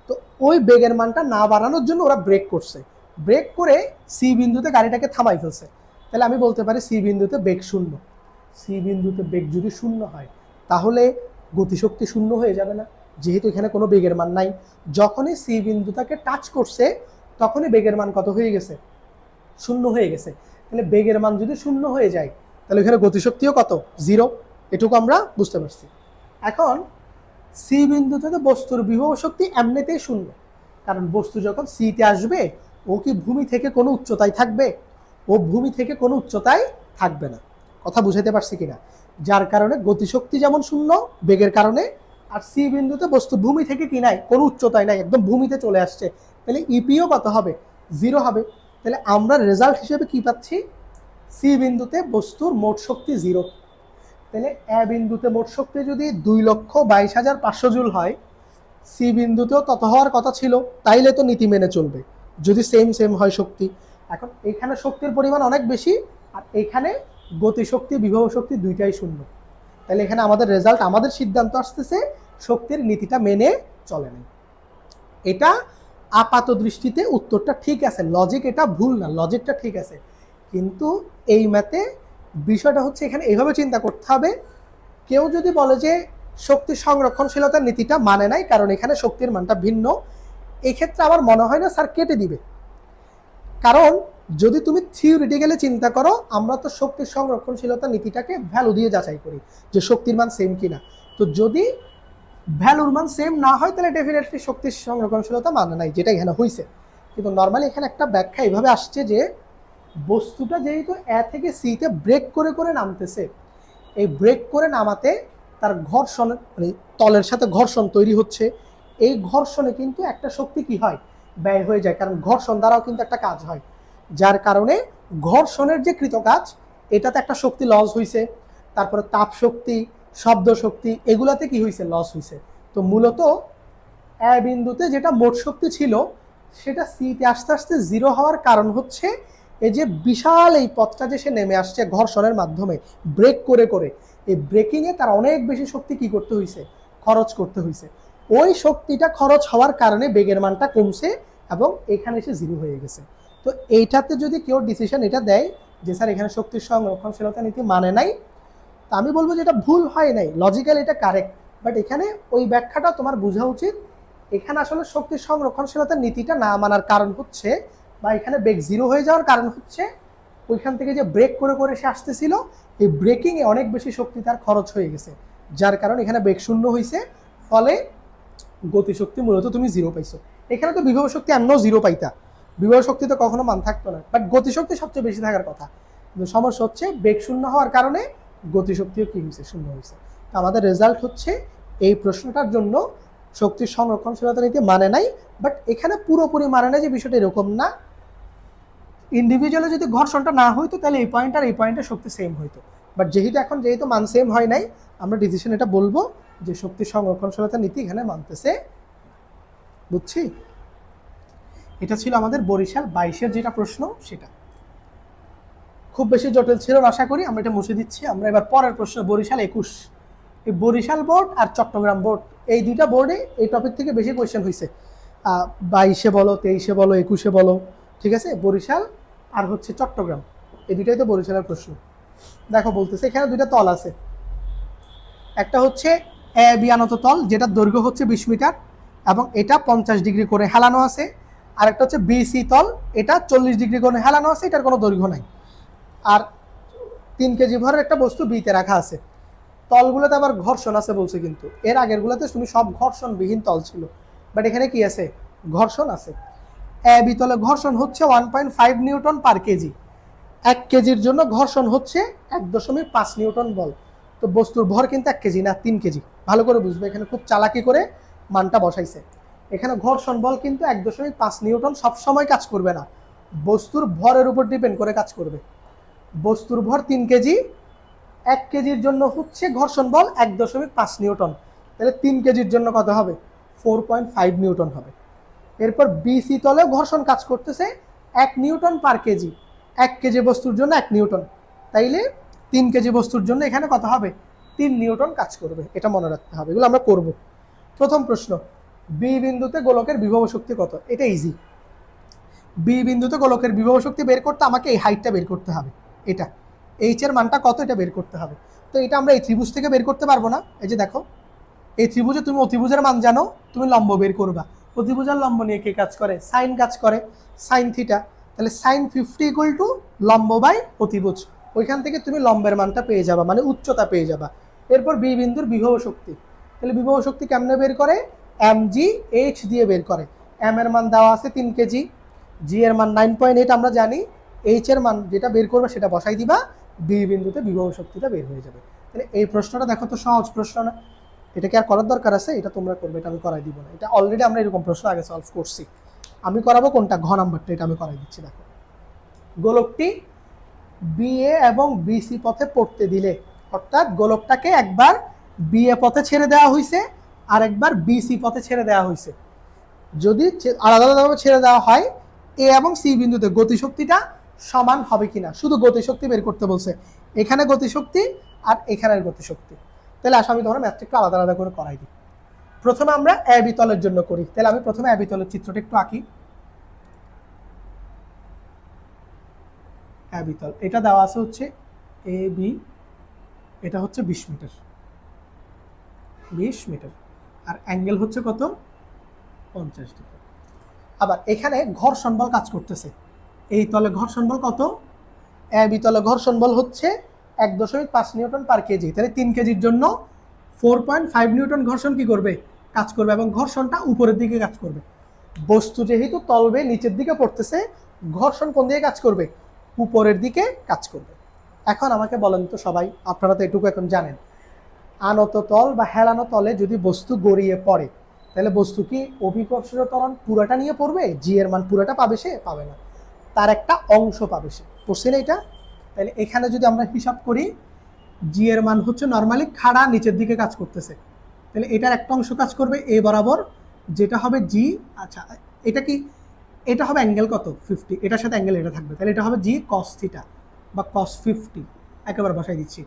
তো ওই বেগের মানটা না বাড়ানোর জন্য ওরা ব্রেক করছে, ব্রেক করে সি বিন্দুতে গাড়িটাকে থামাই ফেলছে। তাহলে আমি বলতে পারি সি বিন্দুতে বেগ শূন্য। সি বিন্দুতে বেগ যদি শূন্য হয় তাহলে গতিশক্তি শূন্য হয়ে যাবে না, যেহেতু এখানে কোনো বেগের মান নাই। যখনই সি বিন্দুটাকে টাচ করছে তখনই বেগের মান কত হয়ে গেছে শূন্য হয়ে গেছে। তাহলে বেগের মান যদি শূন্য হয়ে যায় তাহলে এখানে গতিশক্তিও কত জিরো, এটুকু আমরা বুঝতে পারছি। এখন সি বিন্দু থেকে বস্তুর বিভব শক্তি এমনিতেই শূন্য, কারণ বস্তু যখন সিতে আসবে ও কি ভূমি থেকে কোনো উচ্চতায় থাকবে, ও ভূমি থেকে কোনো উচ্চতায় থাকবে না। কথা বুঝাইতে পারছি কিনা। যার কারণে গতিশক্তি যেমন শূন্য বেগের কারণে, আর সি বিন্দুতে বস্তু ভূমি থেকে কি নাই কোনো উচ্চতায় নাই, একদম ভূমিতে চলে আসছে, তাহলে ইপিও কত হবে জিরো হবে। তাহলে আমরা রেজাল্ট হিসেবে কি পাচ্ছি সি বিন্দুতে বস্তুর মোট শক্তি জিরো। তাহলে এ বিন্দুতে মোট শক্তি যদি 2,22,500 জুল হয়, সি বিন্দুতেও তত হওয়ার কথা ছিল, তাইলে তো নীতি মেনে চলবে যদি সেম সেম হয় শক্তি। এখন এখানে শক্তির পরিমাণ অনেক বেশি আর এখানে গতিশক্তি বিভব শক্তি দুইটাই শূন্য। তাহলে এখানে আমাদের রেজাল্ট আমাদের সিদ্ধান্ত আসতেছে শক্তির নীতিটা মেনে চলে না। এটা আপাত দৃষ্টিতে উত্তরটা ঠিক আছে, লজিক এটা ভুল না, লজিকটা ঠিক আছে। কিন্তু এই ম্যাথে বিষয়টা হচ্ছে এখানে এইভাবে চিন্তা করতে হবে, কেউ যদি বলে যে শক্তির সংরক্ষণশীলতার নীতিটা মানে নাই কারণ এখানে শক্তির মানটা ভিন্ন, এই ক্ষেত্রে আমার মনে হয় না স্যার কেটে দিবে। কারণ যদি তুমি থিওরিটিক্যালি চিন্তা করো, আমরা তো শক্তির সংরক্ষণশীলতা নীতিটাকে ভ্যালু দিয়ে যাচাই করি যে শক্তির মান সেম কিনা। তো যদি ভ্যালুর মান সেম না হয় তাহলে ডেফিনেটলি শক্তির সংরক্ষণশীলতা মানে নাই, যেটা এখানে হয়েছে। কিন্তু নর্মালি এখানে একটা ব্যাখ্যা এইভাবে আসছে যে বস্তুটা যেহেতু এ থেকে সিতে ব্রেক করে করে নামতেছে, এই ব্রেক করে নামাতে তার ঘর্ষণ মানে তলের সাথে ঘর্ষণ তৈরি হচ্ছে, এই ঘর্ষণে কিন্তু একটা শক্তি কি হয় ব্যয় হয়ে যায়, কারণ ঘর্ষণ দ্বারাও কিন্তু একটা কাজ হয়। যার কারণে ঘর্ষণের যে কৃতকাজ এটাতে একটা শক্তি লস হয়েছে, তারপরে তাপ শক্তি শব্দ শক্তি এগুলাতে কি হয়েছে লস হয়েছে। তো মূলত এ বিন্দুতে যেটা মোট শক্তি ছিল সেটা সিতে আস্তে আস্তে জিরো হওয়ার কারণ হচ্ছে এই যে বিশাল এই পথটা যে সে নেমে আসছে ঘর্ষণের মাধ্যমে ব্রেক করে করে, এই ব্রেকিংয়ে তার অনেক বেশি শক্তি কি করতে হয়েছে খরচ করতে হয়েছে। ওই শক্তিটা খরচ হওয়ার কারণে বেগের মানটা কমছে এবং এখানে এসে জিরো হয়ে গেছে। তো এইটাতে যদি কেউ ডিসিশন এটা দেয় যে স্যার এখানে শক্তির সংরক্ষণশীলতা নীতি মানে নাই, তা আমি বলবো যে এটা ভুল হয় নাই, লজিক্যাল এটা কারেক্ট, বাট এখানে ওই ব্যাখ্যাটা তোমার বোঝা উচিত। এখানে আসলে শক্তির সংরক্ষণশীলতার নীতিটা না মানার কারণ হচ্ছে বা এখানে বেগ জিরো হয়ে যাওয়ার কারণ হচ্ছে ওইখান থেকে যে ব্রেক করে করে সে আসতেছিল এই ব্রেকিংয়ে অনেক বেশি শক্তি তার খরচ হয়ে গেছে, যার কারণে এখানে বেগ শূন্য হয়েছে, ফলে গতিশক্তি মূলত তুমি জিরো পাইছো। এখানে তো বিভব শক্তি এমনও জিরো পাইতা, বিভব শক্তি তো কখনো মান থাকতো না, বাট গতিশক্তি সবচেয়ে বেশি থাকার কথা। কিন্তু সমস্যা হচ্ছে বেগ শূন্য হওয়ার কারণে গতিশক্তিও কি হয়েছে শূন্য হয়েছে। তো আমাদের রেজাল্ট হচ্ছে এই প্রশ্নটার জন্য শক্তির সংরক্ষণশীলতা নীতি মানে নাই, বাট এখানে পুরোপুরি মানে নাই যে বিষয়টা এরকম না। ইন্ডিভিজুয়ালে যদি ঘর্ষণটা না হইতো তাহলে এই পয়েন্ট আর এই পয়েন্টের শক্তি সেম হইতো, বাট যেহেতু মান সেম হয় নাই আমরা ডিসিশন এটা বলবো যে শক্তির সংরক্ষণশীলতা নীতি এখানে মানতেছে। বুঝছি। এটা ছিল আমাদের বরিশাল 22-এর যেটা প্রশ্ন সেটা। খুব বেশি জটিল ছিল না, আশা করি। আমরা এটা মুছে দিচ্ছি। আমরা এবার পরের প্রশ্ন, বরিশাল 21। এই বরিশাল বোর্ড আর চট্টগ্রাম বোর্ড, এই দুইটা বোর্ডে এই টপিক থেকে বেশি কোয়েশ্চেন হয়েছে। 22-এ বলো, 23-এ বলো, 21-এ বলো, ঠিক আছে। বরিশাল আর হচ্ছে চট্টগ্রাম, এই দুইটাই তো বরিশালের প্রশ্ন। দেখো বলতেছে এখানে দুইটা তল আছে, একটা হচ্ছে এ বি আনত তল, যেটার দৈর্ঘ্য হচ্ছে 20 মিটার এবং এটা 50 ডিগ্রি করে হেলানো আছে। আর একটা হচ্ছে বিসি তল, এটা 40 ডিগ্রি করে হেলানো আছে, এটার কোনো দৈর্ঘ্য নাই। আর 3 কেজি ভরের একটা বস্তু বিতে রাখা আছে। তলগুলোতে আবার ঘর্ষণ আছে বলছে, কিন্তু এর আগেরগুলোতে তুমি সব ঘর্ষণবিহীন তল ছিল, বাট এখানে কি আছে? ঘর্ষণ আছে। এ বি তলে ঘর্ষণ হচ্ছে 1.5 নিউটন পার কেজি। 1 কেজির জন্য ঘর্ষণ হচ্ছে 1.5 নিউটন বল। তো বস্তুর ভর কিন্তু 1 কেজি না, 3 কেজি। ভালো করে বুঝবে, এখানে খুব চালাকি করে মানটা বসাইছে। এখানে ঘর্ষণ বল কিন্তু 1.5 নিউটন সবসময় কাজ করবে না, বস্তুর ভরের উপর ডিপেন্ড করে কাজ করবে। বস্তুর ভর 3 কেজি, 1 কেজির জন্য হচ্ছে ঘর্ষণ বল 1.5 নিউটন, তাহলে 3 কেজির জন্য কত হবে? 4.5 নিউটন হবে। এরপর বিসি তলেও ঘর্ষণ কাজ করতেছে 1 নিউটন পার কেজি। 1 কেজি বস্তুর জন্য 1 নিউটন, তাইলে 3 কেজি বস্তুর জন্য এখানে কত হবে? 3 নিউটন কাজ করবে। এটা মনে রাখতে হবে, এগুলো আমরা করব। প্রথম প্রশ্ন, বি বিন্দুতে গোলকের বিভব শক্তি কত? এটা ইজি। বি বিন্দুতে গোলকের বিভব শক্তি বের করতে আমাকে এই হাইটটা বের করতে হবে, এটা এইচ এর মানটা কত এটা বের করতে হবে। তো এটা আমরা এই ত্রিভুজ থেকে বের করতে পারবো না। এই যে দেখো, এই ত্রিভুজে তুমি অতিভুজের মান জানো, তুমি লম্ব বের করবা। অতিভুজের লম্ব নিয়ে কে কাজ করে? সাইন কাজ করে, সাইন থিটা। তাহলে সাইন 50 ইকুয়াল টু লম্ব বাই অতিভুজ। ওইখান থেকে তুমি লম্বের মানটা পেয়ে যাবা, মানে উচ্চতা পেয়ে যাবা। এরপর বি বিন্দুর বিভব শক্তি, তাহলে বিভব শক্তি কেমনে বের করে? এম জি এইচ দিয়ে বের করে। এম এর মান দেওয়া আছে 3 কেজি, জি এর মান 9.8 আমরা জানি, এইচ এর মান যেটা বের করবে সেটা বসাই দিবা, বি বিন্দুতে বিভব শক্তিটা বের হয়ে যাবে। তাহলে এই প্রশ্নটা দেখো তো সহজ প্রশ্ন না? এটা কি আর করার দরকার আছে? এটা তোমরা করবে, এটা আমি করাই দিব না। এটা অলরেডি আমরা এরকম প্রশ্ন আগে সলভ করছি। আমি করাবো কোনটা? ঘ নাম্বারটা, এটা আমি করাই দিচ্ছি। দেখো, গোলকটি বিএ এবং বিসি পথে পড়তে দিলে, অর্থাৎ গোলকটাকে একবার বিএ পথে ছেড়ে দেওয়া হয়েছে আর একবার বিসি পথে ছেড়ে দেওয়া হয়েছে। যদি আলাদা আলাদাভাবে ছেড়ে দেওয়া হয়, এ এবং সি বিন্দুতে গতিশক্তিটা সমান হবে কিনা, শুধু গতিশক্তি বের করতে বলছে। এখানে গতিশক্তি আর এখানের গতিশক্তি। তাহলে আসলে আমি তোমার ম্যাথটা একটু আলাদা আলাদা করে করাই দিই। প্রথমে আমরা এ বি তলের জন্য করি। তাহলে আমি প্রথমে এ বি তলের চিত্রটা একটু আঁকি। এ বি তল, এটা দেওয়া আছে হচ্ছে এ বি, এটা হচ্ছে 20 মিটার, 20 মিটার, আর অ্যাঙ্গেল হচ্ছে কত? 50 ডিগ্রি। আবার এখানে ঘর্ষণ বল কাজ করতেছে। এই তলে ঘর্ষণ বল কত? এ বি তলে ঘর্ষণ বল হচ্ছে 1.5 নিউটন পার কেজি। তাহলে 3 কেজির জন্য 4.5 নিউটন ঘর্ষণ কি করবে? কাজ করবে, এবং ঘর্ষণটা উপরের দিকে কাজ করবে। বস্তু যেহেতু তলবে নিচের দিকে পড়তেছে, ঘর্ষণ কোন দিকে কাজ করবে? উপরের দিকে কাজ করবে। এখন আমাকে বলেন তো সবাই, আপনারা তো এটুকু এখন জানেন, আনত তল বা হেলানো তলে যদি বস্তু গড়িয়ে পড়ে, তাহলে বস্তু কি অভিকর্ষীয় ত্বরণ পুরোটা নিয়ে পড়বে? জি এর মান পুরোটা পাবে সে? পাবে না, তার একটা অংশ পাবে সে। পড়ছে না এটা? তাহলে এখানে যদি আমরা হিসাব করি, জি এর মান হচ্ছে নর্মালি খাড়া নিচের দিকে কাজ করতেছে, তাহলে এটার একটা অংশ কাজ করবে এ বরাবর, যেটা হবে জি। আচ্ছা, এটা কি? এটা হবে অ্যাঙ্গেল কত? 50, এটার সাথে অ্যাঙ্গেল এটা থাকবে, তাহলে এটা হবে জি কস থিটা বা কস 50, একেবারে বসাই দিচ্ছি।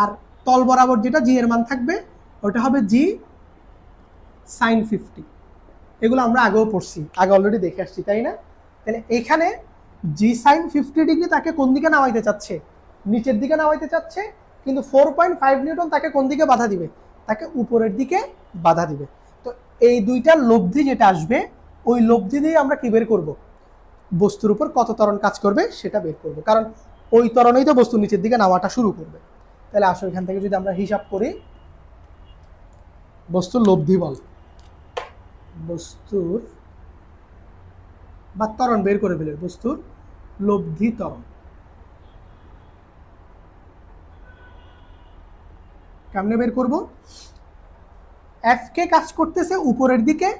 আর তল বরাবর যেটা জি এর মান থাকবে, ওটা হবে জি সাইন 50। এগুলো আমরা আগেও পড়ছি, আগে অলরেডি দেখে আসছি, তাই না? তাহলে এখানে জি সাইন 50 ডিগ্রি তাকে কোন দিকে নামাইতে চাচ্ছে? নিচের দিকে নামাইতে চাচ্ছে, কিন্তু 4.5 নিউটন তাকে কোন দিকে বাধা দিবে? তাকে উপরের দিকে বাধা দিবে। তো এই দুইটার লব্ধি যেটা আসবে, ওই লব্ধি দিয়ে আমরা কি বের করব? বস্তুর উপর কত ত্বরণ কাজ করবে সেটা বের করব, কারণ ওই ত্বরণেই তো বস্তু নিচের দিকে নামাটা শুরু করবে। তাহলে আসলে এখান থেকে যদি আমরা হিসাব করি, বস্তুর লব্ধি বল, বস্তুর বা ত্বরণ বের করে ফেলে, বস্তুর লব্ধি ত্বরণ কেমনে বের করব? এফ কে কাজ করতেছে উপরের দিকে,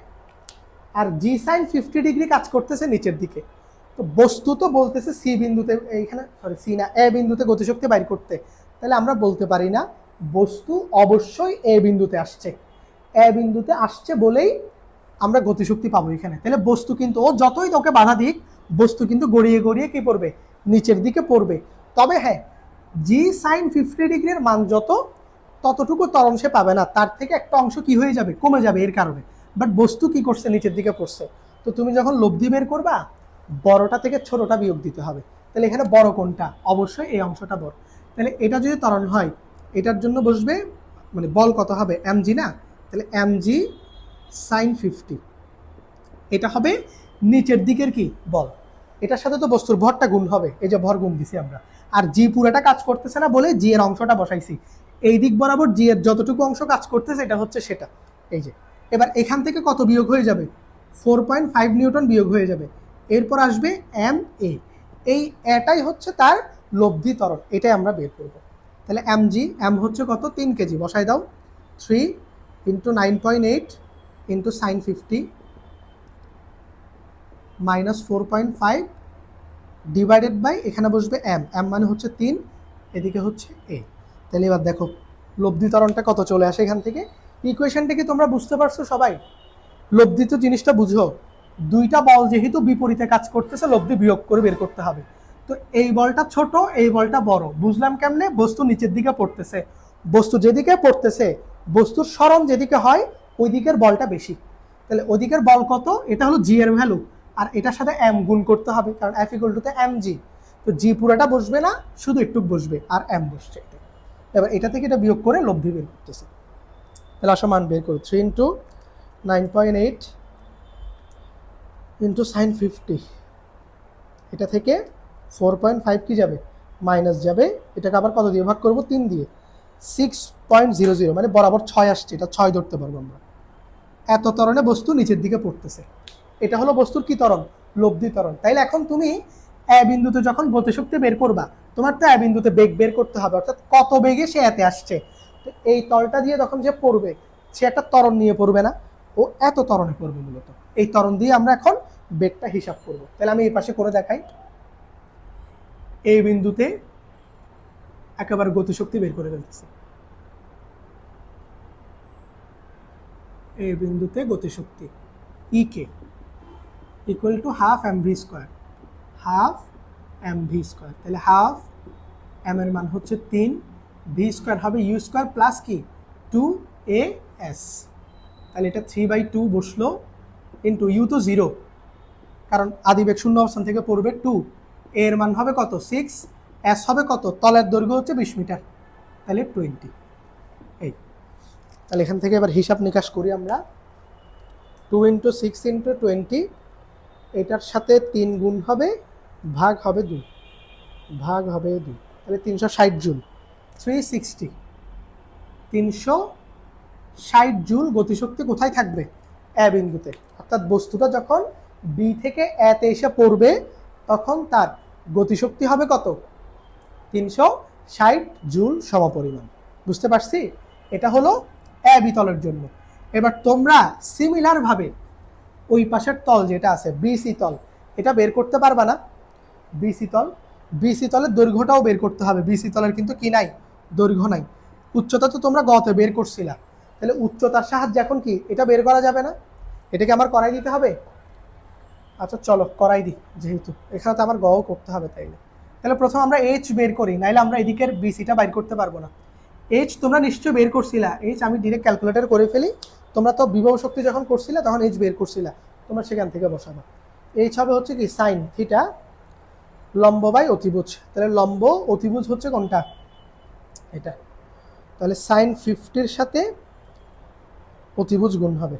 আর জি সাইন 50 ডিগ্রি কাজ করতেছে নিচের দিকে। তো বস্তু তো বলতেছে সি বিন্দুতে, এইখানে সরি সি না, এ বিন্দুতে গতিশক্তি বাইর করতে। তাহলে আমরা বলতে পারি না বস্তু অবশ্যই এ বিন্দুতে আসছে। এ বিন্দুতে আসছে বলেই আমরা গতিশক্তি পাবো এখানে। তাহলে বস্তু কিন্তু ও যতই তোকে বাধা দিক, বস্তু কিন্তু গড়িয়ে গড়িয়ে কি পড়বে? নিচের দিকে পড়বে। তবে হ্যাঁ, জি সাইন 50 ডিগ্রির মান যত, ততটুকু ত্বরণ সে পাবে না, তার থেকে একটা অংশ কি হয়ে যাবে, কমে যাবে এর কারণে। বাট বস্তু কি করছে, নিচের দিকে পড়ছে। তো তুমি যখন লব্ধি বের করবা, বড়টা থেকে ছোটটা বিয়োগ দিতে হবে। তাহলে এখানে বড় কোনটা, অবশ্যই এই অংশটা বড়। তাহলে এটা যদি ত্বরণ হয়, এটার জন্য বসবে মানে বল কত হবে, mg না, তাহলে mg সাইন 50, এটা হবে নিচের দিকের কি বল। এটার সাথে তো বস্তুর ভরটা গুণ হবে, এই যে ভর গুণ দিছি আমরা। আর জি পুরাটা কাজ করতেছে না বলে জি এর অংশটা বসাইছি, এই দিক বরাবর জি এর যতটুকু অংশ কাজ করতেছে এটা হচ্ছে সেটা। এই যে এবার এখান থেকে কত বিয়োগ হয়ে যাবে, 4.5 নিউটন বিয়োগ হয়ে যাবে। এরপর আসবে এম এ, এই এটাই হচ্ছে তার লব্ধি ত্বরণ, এটাই আমরা বের করব। তাহলে এম জি, এম হচ্ছে কত, 3 কেজি, বসাই দাও। 3 into 9.8 into sine 50 minus 4.5 divided by, এখানে বসবে এম, এম মানে হচ্ছে 3, এদিকে হচ্ছে এ। তাহলে এবার দেখো লব্ধি ত্বরণটা কত চলে আসে এখান থেকে। ইকুয়েশনটা কি তোমরা বুঝতে পারছো সবাই? লব্ধি তো জিনিসটা বুঝো, দুইটা বল যেহেতু বিপরীতে কাজ করতেছে, লব্ধি বিয়োগ করে বের করতে হবে। তো এই বলটা ছোট, এই বলটা বড়, বুঝলাম কেমনে, বস্তু নিচের দিকে পড়তেছে, বস্তু যেদিকে পড়তেছে, বস্তুর সরণ যেদিকে হয় ওই দিকের বলটা বেশি। তাহলে ওদিকের বল কত, এটা হলো জি এর ভ্যালু, আর এটার সাথে এম গুণ করতে হবে, কারণ F equal to M G. তো জি পুরোটা বসবে না, শুধু একটু বসবে, আর এম বসছে। এবার এটা থেকে এটা বিয়োগ করে লব্ধি বের করতেছে। তাহলে আসো মান বের করো, 3 ইন্টু 9.8 ইন্টু সাইন 50, এটা থেকে 4.5 কি যাবে, মাইনাস যাবে, এটাকে আবার কত দিয়ে ভাগ করবো, 3 দিয়ে, 6.00, মানে বরাবর 6 আসছে, এটা 6 ধরতে পারবো আমরা। এত ত্বরণে বস্তু নিচের দিকে পড়তেছে, এটা হলো বস্তুর কি ত্বরণ, লব্ধি ত্বরণ। তাইলে এখন তুমি এ বিন্দুতে যখন গতিশক্তি বের করবা, তোমার তো এ বিন্দুতে বেগ বের করতে হবে, অর্থাৎ কত বেগে সে এতে আসছে। তো এই তলটা দিয়ে যখন যে পড়বে, সে একটা ত্বরণ নিয়ে পড়বে না, ও এত ত্বরণে পড়বে মূলত। এই ত্বরণ দিয়ে আমরা এখন বেগটা হিসাব করব। তাহলে আমি এই পাশে করে দেখাই, এই বিন্দুতে একেবারে গতিশক্তি বের করে ফেলতেছি, এই বিন্দুতে গতিশক্তি EK equal to half M V square, half M V square. তাহলে হাফ এম এর মান হচ্ছে 3, ভি স্কোয়ার হবে ইউ স্কোয়ার প্লাস কি 2 AS। তাহলে এটা 3/2 বসলো, ইন্টু ইউ তো 0, কারণ আদিবেগ শূন্য অবস্থান থেকে পড়বে 2, এর মান হবে কত 6, এস হবে কত, তলের দৈর্ঘ্য হচ্ছে 20 মিটার, তাহলে 20। এই তাহলে এখান থেকে এবার হিসাব নিকাশ করি আমরা, 2 ইন্টু 6 ইন্টু 20, এটার সাথে 3 গুণ হবে, ভাগ হবে 2, ভাগ হবে 2, তাহলে 360 জুল, 360, 360 জুল গতিশক্তি কোথায় থাকবে, এ বিন্দুতে। অর্থাৎ বস্তুটা যখন বি থেকে এতে এসে পড়বে, তখন তার গতিশক্তি হবে কত, 360 জুল সমপরিমাণ। বুঝতে পারছি? এটা হলো এ বিতলের জন্য। এবার তোমরা সিমিলার ভাবে ওই পাশের তল যেটা আছে বিসি তল, এটা বের করতে পারবা না। বিসি তল, বিসি তলের দৈর্ঘ্যটাও বের করতে হবে। বিসি তলের কিন্তু কি নাই, দৈর্ঘ্য নাই। উচ্চতা তো তোমরা গতে বের করছিলা, তাহলে উচ্চতার সাহায্যে এখন কি এটা বের করা যাবে না, এটাকে আমার করাই দিতে হবে। আচ্ছা চলো করাই দিই, যেহেতু এখানে তো আমার গও করতে হবে, তাইলে তাহলে প্রথম আমরা এইচ বের করি, নাইলে আমরা এদিকের বিসিটা বাইর করতে পারবো না। এইচ তোমরা নিশ্চয়ই বের করছিলা, এইচ আমি ডিরেক্ট ক্যালকুলেটর করে ফেলি, তোমরা তো বিভব শক্তি যখন করছিলা তখন এইচ বের করছিলা, তোমরা সেখান থেকে বসাবা। এইচ হবে হচ্ছে কি সাইন থিটা লম্ব বাই অতিভুজ, তাহলে লম্ব অতিভুজ হচ্ছে কোনটা, এটা। তাহলে সাইন 50-র সাথে অতিভুজ গুণ হবে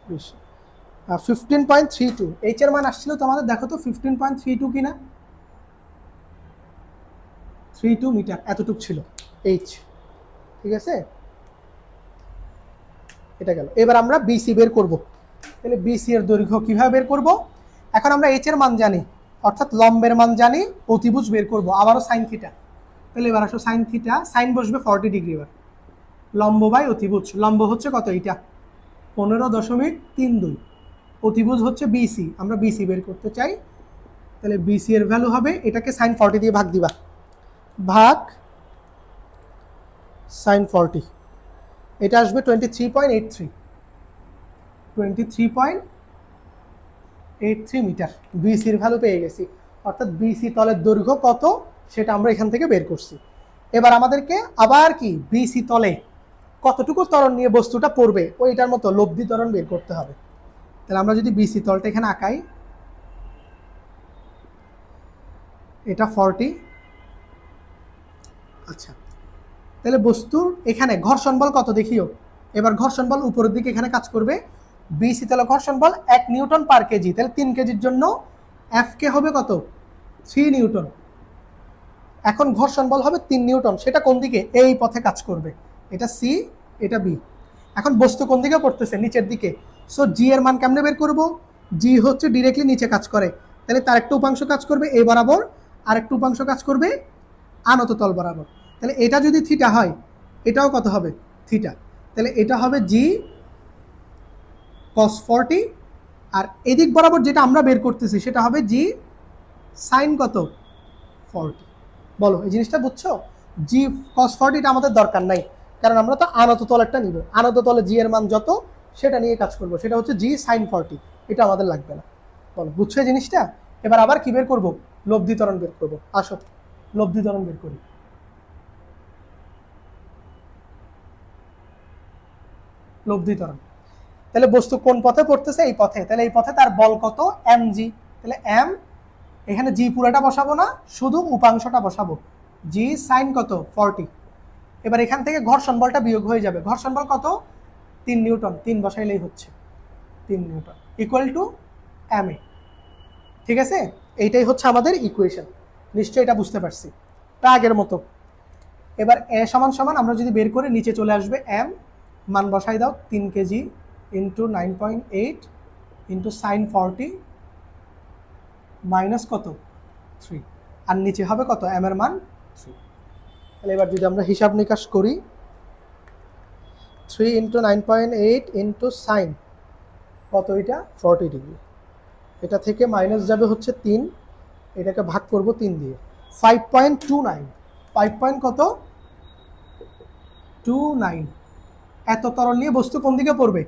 15.32, এইচ এর মান আসছিল তোমাদের, দেখো তো 15.32 কিনা, 32 মিটার এতটুক ছিল এইচ, ঠিক আছে। এটা গেল। এবার আমরা বিসি বের করব। তাহলে বিসি এর দৈর্ঘ্য কিভাবে বের করব, এখন আমরা এইচ এর মান জানি, অর্থাৎ লম্বের মান জানি, অতিভুজ বের করব, আবারও সাইন থিটা। তাহলে এবার আসো সাইন থিটা, সাইন বসবে 40 ডিগ্রি, এবার লম্ব বাই অতিভুজ, লম্ব হচ্ছে কত, এইটা 15.32, অতিভুজ হচ্ছে বিসি, আমরা বিসি বের করতে চাই। তাহলে বিসি এর ভ্যালু হবে, এটাকে সাইন 40 দিয়ে ভাগ দিবা, ভাগ সাইন 40, এটা আসবে 23.83, 23.83 মিটার। বিসির ভ্যালু পেয়ে গেছি। অর্থাৎ বিসি তলের দৈর্ঘ্য কত সেটা আমরা এখান থেকে বের করছি। এবার আমাদেরকে আবার কি বিসি তলে কতটুকু ত্বরণ নিয়ে বস্তুটা পড়বে ওইটার মতো লব্ধি ত্বরণ বের করতে হবে। তাহলে আমরা যদি বিসি তলটা এখানে আঁকাই, এটা 40। আচ্ছা, তাহলে বস্তুর এখানে ঘর্ষণ বল কত দেখিও। এবার ঘর্ষণ বল উপরের দিকে এখানে কাজ করবে। বিসি তলে ঘর্ষণ বল 1 নিউটন পার কেজি, তাহলে 3 কেজির জন্য এফ কে হবে কত 3 নিউটন। এখন ঘর্ষণ বল হবে 3 নিউটন, সেটা কোন দিকে এই পথে কাজ করবে, এটা সি এটা বি। এখন বস্তু কোন দিকে পড়তেছে নিচের দিকে, সো জি এর মান কেমনে বের করব, জি হচ্ছে ডিরেক্টলি নিচে কাজ করে, তাহলে তার একটা উপাংশ কাজ করবে এই বরাবর আর একটা উপাংশ কাজ করবে আনত তল বরাবর। তাহলে এটা যদি থিটা হয় এটাও কত হবে থিটা, তাহলে এটা হবে জি cos 40, আর এদিক বরাবর যেটা আমরা বের করতেছি সেটা হবে জি সাইন কত 40। বলো এই জিনিসটা বুঝছো, জি cos 40 এটা আমাদের দরকার নাই, কারণ আমরা তো আনত তলেরটা নিব, আনত তলে জি এর মান যত সেটা নিয়ে কাজ করব, সেটা হচ্ছে জি সাইন 40, এটা আমাদের লাগবে না। বলো বুঝছো এই জিনিসটা। এবার আবার কি বের করব, লব্ধি ত্বরণ বের করব। আসো লব্ধি ত্বরণ বের করি। লব্ধি ত্বরণ, তাহলে বস্তু কোন পথে পড়তেছে এই পথে, তাহলে এই পথে তার বল কত এম জি, তাহলে এম এখানে জি পুরোটা বসাবো না, শুধু উপাংশটা বসাবো, জি সাইন কত 40। এবার এখান থেকে ঘর্ষণ বলটা বিয়োগ হয়ে যাবে, ঘর্ষণ বল কত 3 নিউটন, 3 বসাইলেই হচ্ছে 3 Newton equal to M A. ঠিক আছে, এইটাই হচ্ছে আমাদের ইকুয়েশন, নিশ্চয়ই এটা বুঝতে পারছি। তা আগের মতো এবার এ সমান সমান আমরা যদি বের করে নিচে চলে আসবে এম, মান বসাই দাও 3 KG into 9.8 into sign 40 minus কত 3, আর নিচে হবে কত এম এর মান 3। তাহলে এবার যদি আমরা হিসাব নিকাশ করি 3 ইন্টু 9.8 ইন্টু সাইন কত, এটা 40 ডিগ্রি, এটা থেকে মাইনাস যাবে হচ্ছে 3, এটাকে ভাগ করব 3 দিয়ে 5.29, 5 কত 29। এত ত্বরণ নিয়ে বস্তু কোন দিকে পড়বে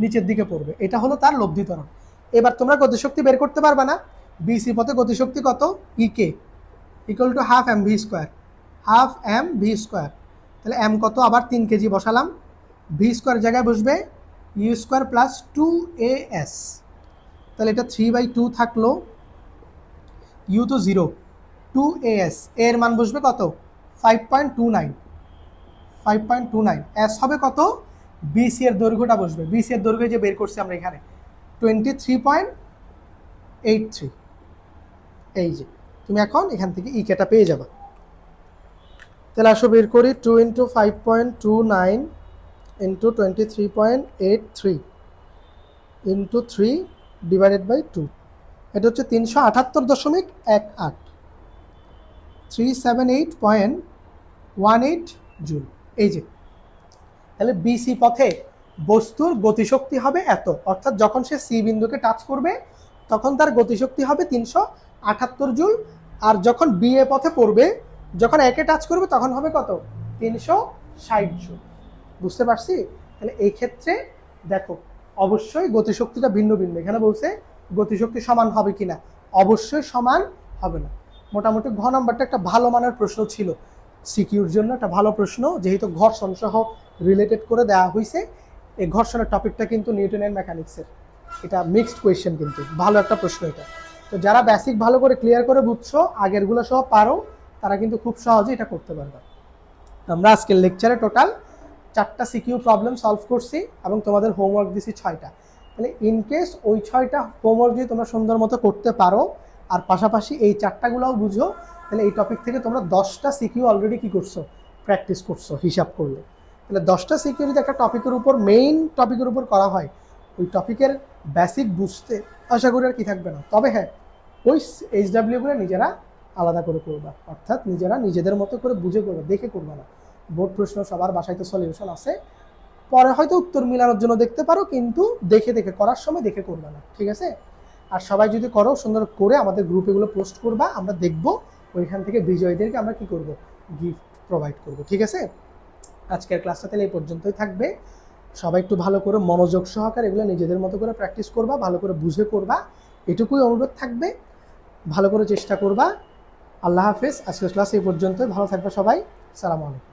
নিচের দিকে পড়বে, এটা হলো তার লব্ধি ত্বরণ। এবার তোমরা গতিশক্তি বের করতে পারবে না, বিসি পথে গতিশক্তি কত EK equal to half M V square, half M V square. তাহলে এম কত আবার 3 কেজি বসালাম, ভি স্কোয়ার জায়গায় বসবে ইউ স্কোয়ার প্লাস 2as, তাহলে এটা 3/2 থাকলো, ইউ তো 0, 2as এর মান বসবে কত 5.29, 5.29 এস হবে কত বিসি এর দৈর্ঘ্যটা বসবে, বিসি এর দৈর্ঘ্য যে বের করছি আমরা এখানে 23.83। এই যে তুমি এখন এখান থেকে ইকেটা পেয়ে যাবে। তাহলে আসো বের করি 2 into 5.29 into 23.83 into 3 divided by 2, এটা হচ্ছে 378.18, 378.18 জুল। এই যে তাহলে বিসি পথে বস্তুর গতিশক্তি হবে এত, অর্থাৎ যখন সে সি বিন্দুকে টাচ করবে তখন তার গতিশক্তি হবে 378 জুল, আর যখন বি এ পথে পড়বে যখন একে টাচ করবে তখন হবে কত 360 জুল। বুঝতে পারছি। তাহলে এই ক্ষেত্রে দেখো অবশ্যই গতিশক্তিটা ভিন্ন ভিন্ন, এখানে বলছে গতিশক্তি সমান হবে কিনা, অবশ্যই সমান হবে না। মোটামুটি ঘ নাম্বারটা একটা ভালো মানের প্রশ্ন ছিল, সিকিউর জন্য একটা ভালো প্রশ্ন, যেহেতু ঘর্ষণ সহ রিলেটেড করে দেওয়া হয়েছে। এই ঘর্ষণের টপিকটা কিন্তু নিউটনের মেকানিক্সের, এটা মিক্সড কোয়েশ্চেন, কিন্তু ভালো একটা প্রশ্ন এটা। তো যারা বেসিক ভালো করে ক্লিয়ার করে বুঝছো আগেরগুলো সহ পারো, তারা কিন্তু খুব সহজে এটা করতে পারবে। আমরা আজকের লেকচারে টোটাল 4টা সিকিউ প্রবলেম সলভ করছি এবং তোমাদের হোমওয়ার্ক দিছি 6টা। তাহলে ইনকেস ওই 6টা হোমওয়ার্ক যদি তোমরা সুন্দর মতো করতে পারো আর পাশাপাশি এই 4টাগুলোও বুঝো, তাহলে এই টপিক থেকে তোমরা 10টা সিকিউ অলরেডি কি করছো প্র্যাকটিস করছো হিসাব করলে। তাহলে 10টা সিকিউ যদি একটা টপিকের উপর মেইন টপিকের উপর করা হয়, ওই টপিকের বেসিক বুঝতে আশা করি আর কি থাকবে না। তবে হ্যাঁ, ওই এইচডাব্লিউগুলো নিজেরা আলাদা করে করবা, অর্থাৎ নিজেরা নিজেদের মতো করে বুঝে করবে, দেখে করবে না। বোর্ড প্রশ্ন সবার বাসায় তো সলিউশন আছে, পরে হয়তো উত্তর মিলানোর জন্য দেখতে পারো, কিন্তু দেখে দেখে করার সময় দেখে করবে না, ঠিক আছে। আর সবাই যদি করো সুন্দর করে আমাদের গ্রুপে এগুলো পোস্ট করবা, আমরা দেখব, ওইখান থেকে বিজয়ীদেরকে আমরা কি করব গিফট প্রোভাইড করব, ঠিক আছে। আজকের ক্লাসটা তাহলে এই পর্যন্তই থাকবে। সবাই একটু ভালো করে মনোযোগ সহকারে এগুলো নিজেদের মতো করে প্র্যাকটিস করবা, ভালো করে বুঝে করবা, এটুকুই অনুরোধ থাকবে। ভালো করে চেষ্টা করবা। আল্লাহ হাফেজ। আজকের ক্লাস এই পর্যন্ত। ভালো থাকবে সবাই। সালামু আলাইকুম।